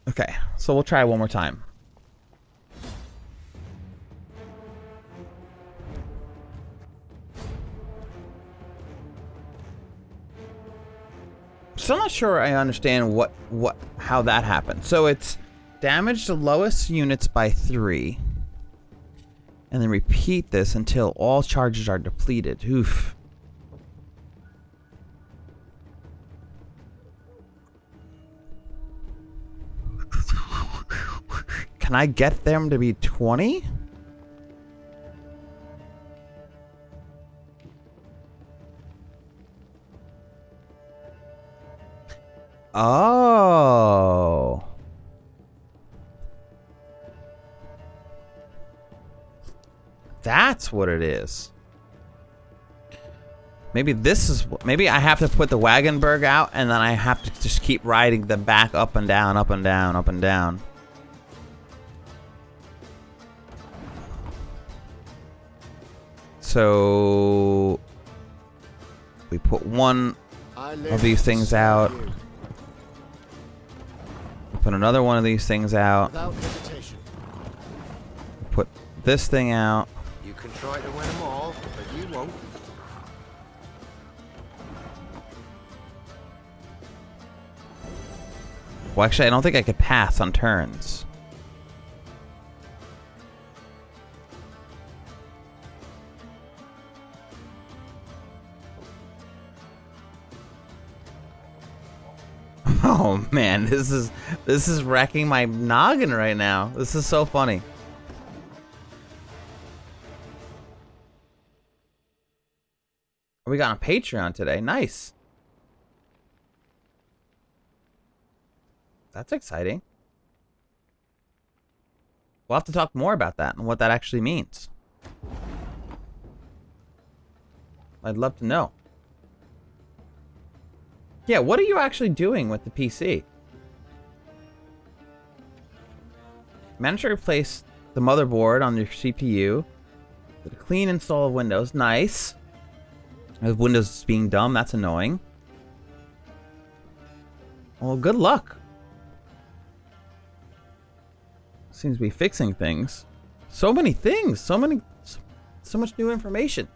Okay, so we'll try it one more time. Still not sure I understand how that happened. So it's damage the lowest units by 3. And then repeat this until all charges are depleted. Oof. Can I get them to be 20? Oh. That's what it is. Maybe this is... Maybe I have to put the Wagenberg out and then I have to just keep riding them back up and down, up and down, up and down. So we put one of these things out. We put another one of these things out. Put this thing out. You can try to win them all, but you won't. Well, actually, I don't think I could pass on turns. Oh man, this is wrecking my noggin right now. This is so funny. We got on Patreon today. Nice. That's exciting. We'll have to talk more about that and what that actually means. I'd love to know. Yeah, what are you actually doing with the PC? Manage to replace the motherboard on your CPU. Did a clean install of Windows. Nice. With Windows being dumb, that's annoying. Well, good luck. Seems to be fixing things. So many things. So much new information.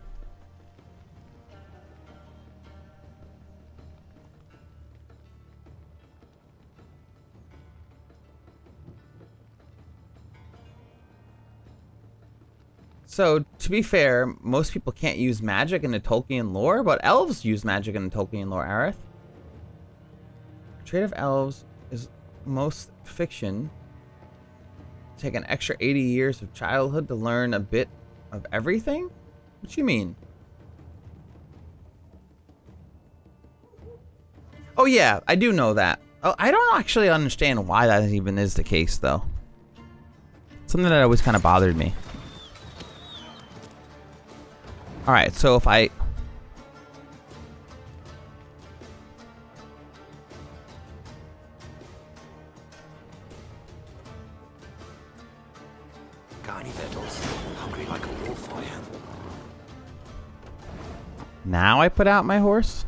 So, to be fair, most people can't use magic in the Tolkien lore, but elves use magic in the Tolkien lore, Aerith. The trait of elves is most fiction. Take an extra 80 years of childhood to learn a bit of everything? What you mean? Oh yeah, I do know that. Oh, I don't actually understand why that even is the case, though. Something that always kind of bothered me. Alright, so if I... Got any victuals? Hungry like a wolf, I am. Now I put out my horse?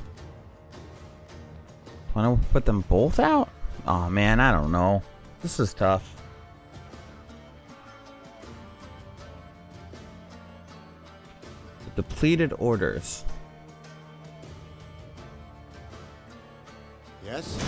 Want to put them both out? Oh man, I don't know. This is tough. Depleted orders. Yes?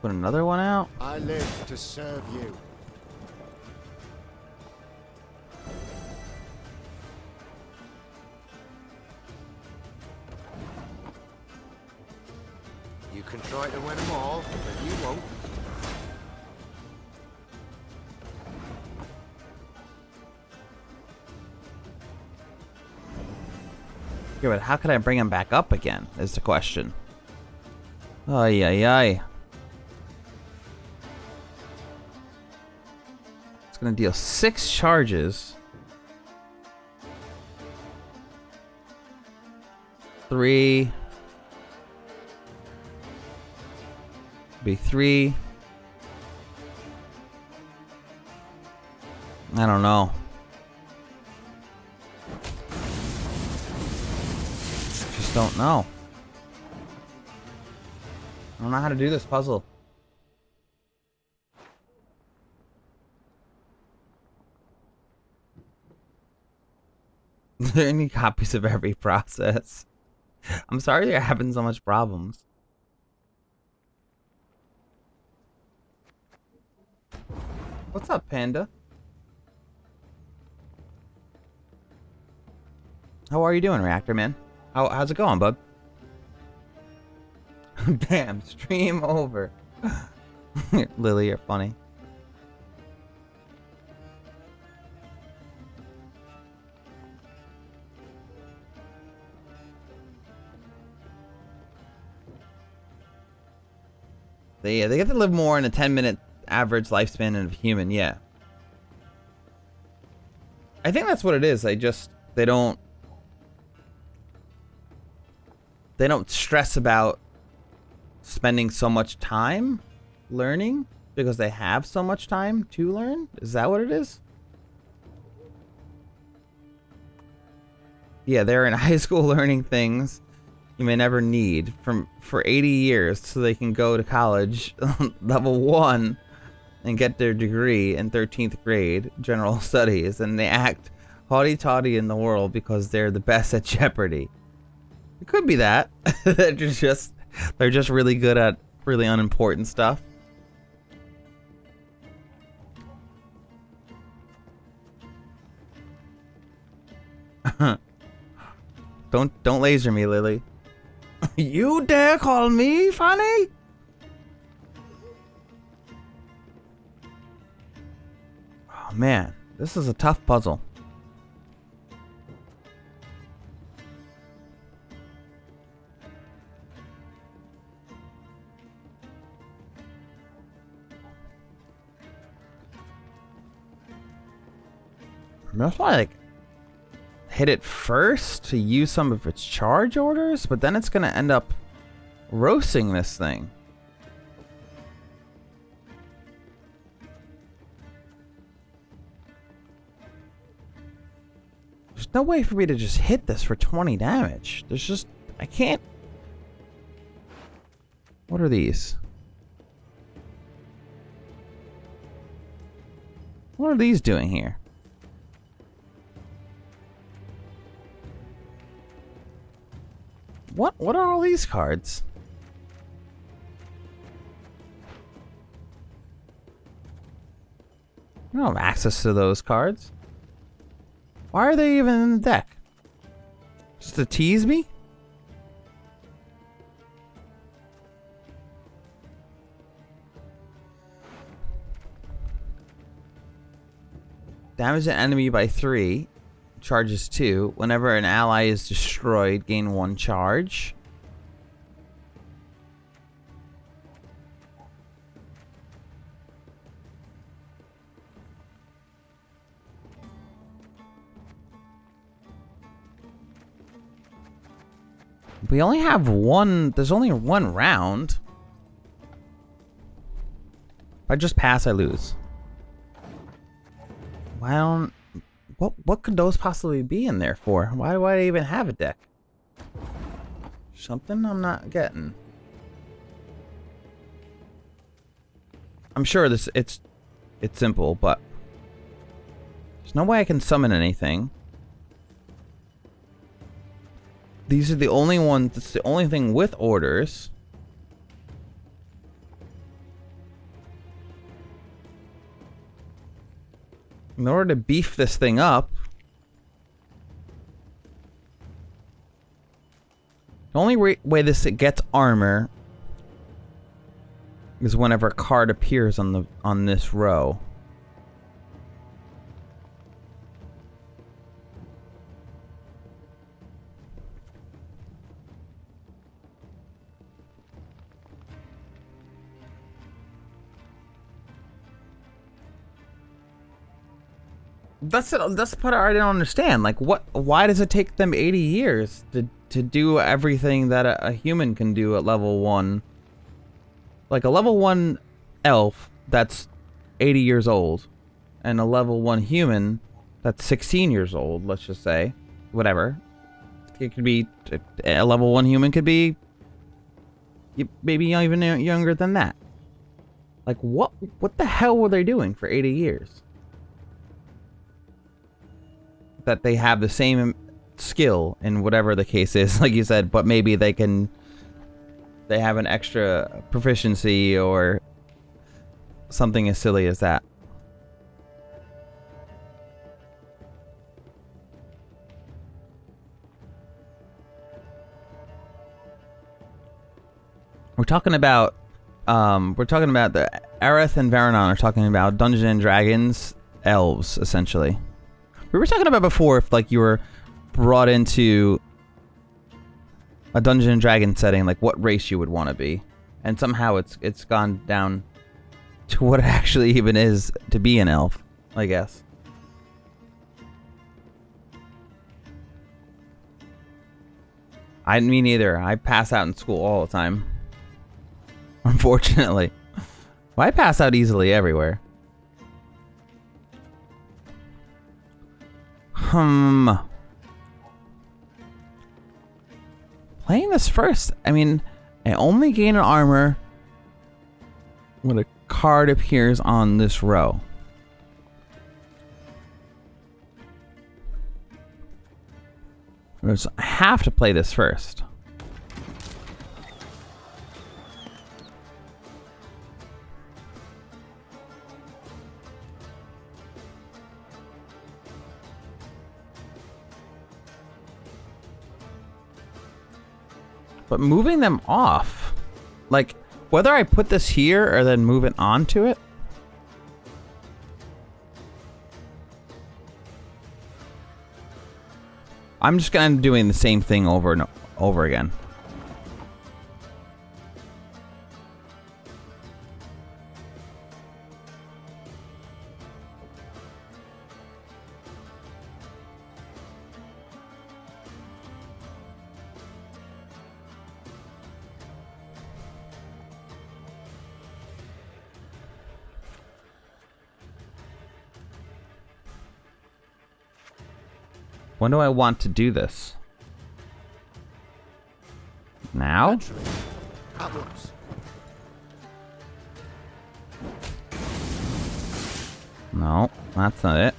Put another one out. I live to serve you. You can try to win them all, but you won't. Yeah, but how can I bring him back up again, is the question. Ay, ay, ay. It's gonna deal 6 charges. 3. Be 3. I don't know. Just don't know. I don't know how to do this puzzle. Are there any copies of every process? I'm sorry you're having so much problems. What's up, Panda? How are you doing, Reactor Man? How's it going, bud? Damn, stream over. Lily, you're funny. They get to live more in a 10-minute average lifespan of a human, yeah. I think that's what it is. They don't stress about spending so much time learning because they have so much time to learn. Is that what it is? Yeah, they're in high school learning things you may never need for 80 years so they can go to college level 1 and get their degree in 13th grade general studies, and they act haughty-taughty in the world because they're the best at Jeopardy. It could be that. they're just really good at really unimportant stuff. Don't laser me, Lily. You dare call me funny? Oh man, this is a tough puzzle. That's why, like, hit it first to use some of its charge orders, but then it's going to end up roasting this thing. There's no way for me to just hit this for 20 damage. There's just... I can't... What are these? What are these doing here? What are all these cards? I don't have access to those cards. Why are they even in the deck? Just to tease me? Damage an enemy by 3. Charges 2. Whenever an ally is destroyed, gain 1 charge. We only have one. There's only one round. If I just pass, I lose. Why don't... What could those possibly be in there for? Why do I even have a deck? Something I'm not getting. I'm sure it's simple, but there's no way I can summon anything. These are the only ones. It's the only thing with orders. In order to beef this thing up, the only way this gets armor is whenever a card appears on this row. That's the part I didn't understand. Like, why does it take them 80 years to do everything that a human can do at level 1? Like, a level 1 elf that's 80 years old, and a level 1 human that's 16 years old, let's just say. Whatever. It could be... A level 1 human could be... maybe even younger than that. Like, what the hell were they doing for 80 years? That they have the same skill in whatever the case is, like you said, but maybe they have an extra proficiency or something as silly as that. We're talking about the Aerith and Varanon are talking about Dungeons and Dragons elves, essentially. We were talking about before if like you were brought into a Dungeons and Dragons setting, like what race you would want to be, and somehow it's gone down to what it actually even is to be an elf, I guess. Me neither. I pass out in school all the time. Unfortunately. Well, I pass out easily everywhere. Playing this first, I mean, I only gain an armor when a card appears on this row. I have to play this first. But moving them off, like whether I put this here or then move it onto it, I'm just gonna end up doing the same thing over and over again. When do I want to do this? Now? Naturally. At once. No, that's not it.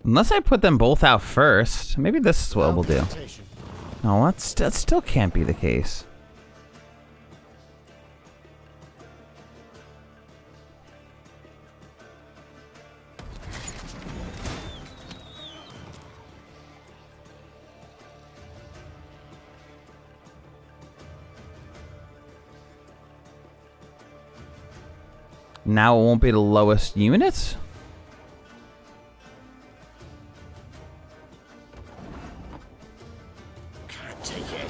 Unless I put them both out first. Maybe this is what we'll do. No, that still can't be the case. Now it won't be the lowest units? Can't take it.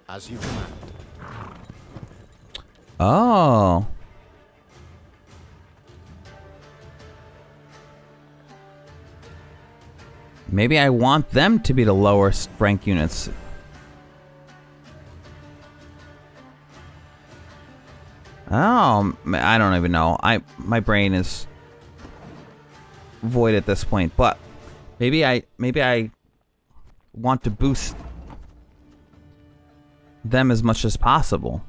As you command. Oh. Maybe I want them to be the lower rank units. Oh, I don't even know. My brain is void at this point, but maybe I want to boost them as much as possible.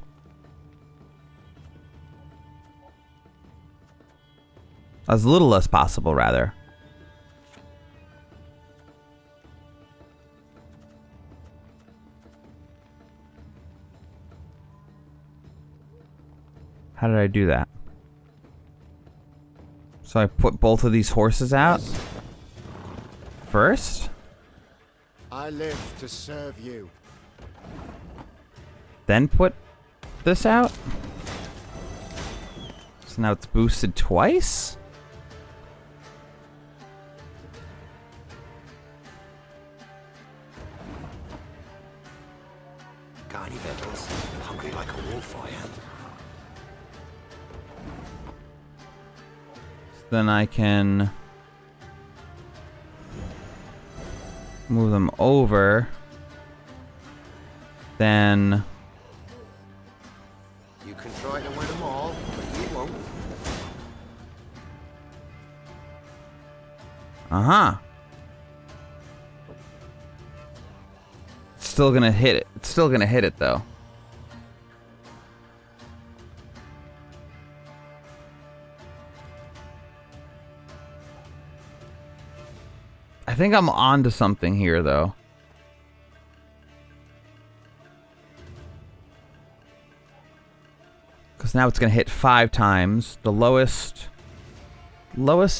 As little as possible, rather. How did I do that? So I put both of these horses out first? I live to serve you. Then put this out? So now it's boosted twice? Got any medals? Hungry like a wolf, I am. Then I can move them over. Then You can try to win them all, but you won't. uh-huh. Still gonna hit it. It's still gonna hit it though. I think I'm onto something here though. Because now it's gonna hit 5 times. The lowest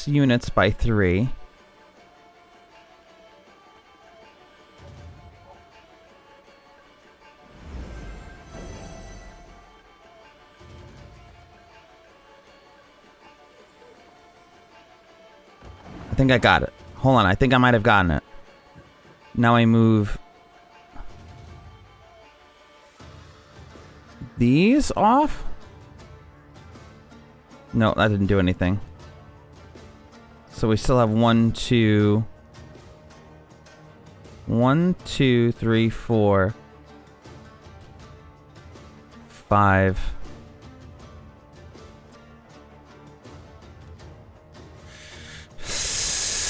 units by 3. I think I got it. Hold on, I think I might have gotten it. Now I move these off. No, that didn't do anything. So we still have 1, 2, 3, 4, 5.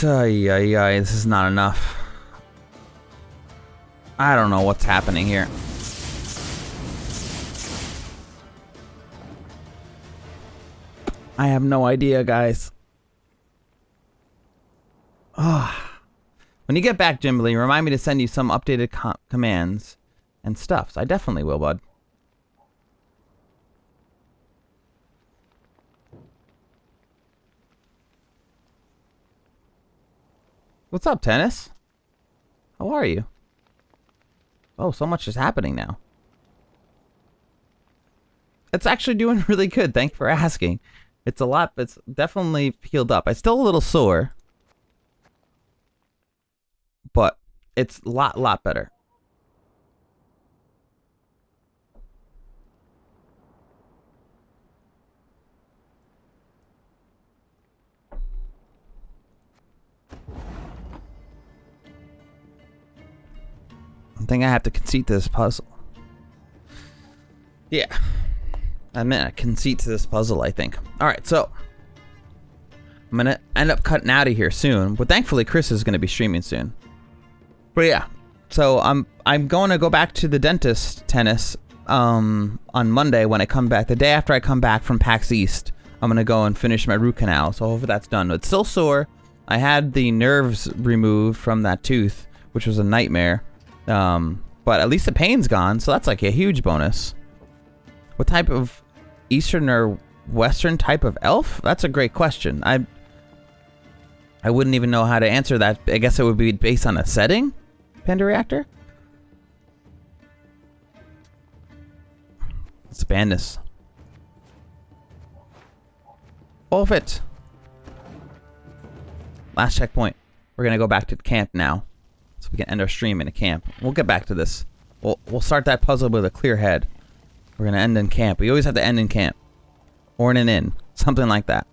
Ay, this is not enough. I don't know what's happening here. I have no idea, guys. When you get back, Jimberly, remind me to send you some updated commands and stuff. So I definitely will, bud. What's up, Tennis? How are you? Oh, so much is happening now. It's actually doing really good. Thank you for asking. It's a lot. It's definitely healed up. I'm still a little sore, but it's a lot better. I think I have to concede to this puzzle. Yeah. I'm in a conceit to this puzzle, I think. Alright, so I'm gonna end up cutting out of here soon, but thankfully Chris is gonna be streaming soon. But yeah, so I'm going to go back to the dentist tennis on Monday when I come back. The day after I come back from PAX East, I'm gonna go and finish my root canal. So hopefully that's done. It's still sore. I had the nerves removed from that tooth, which was a nightmare. But at least the pain's gone, so that's like a huge bonus. What type of Eastern or Western type of elf? That's a great question. I wouldn't even know how to answer that. I guess it would be based on a setting? Panda Reactor? Let's ban this. Forfeit. Last checkpoint. We're gonna go back to camp now, so we can end our stream in a camp. We'll get back to this. We'll start that puzzle with a clear head. We're gonna end in camp. We always have to end in camp. Or in an inn. Something like that.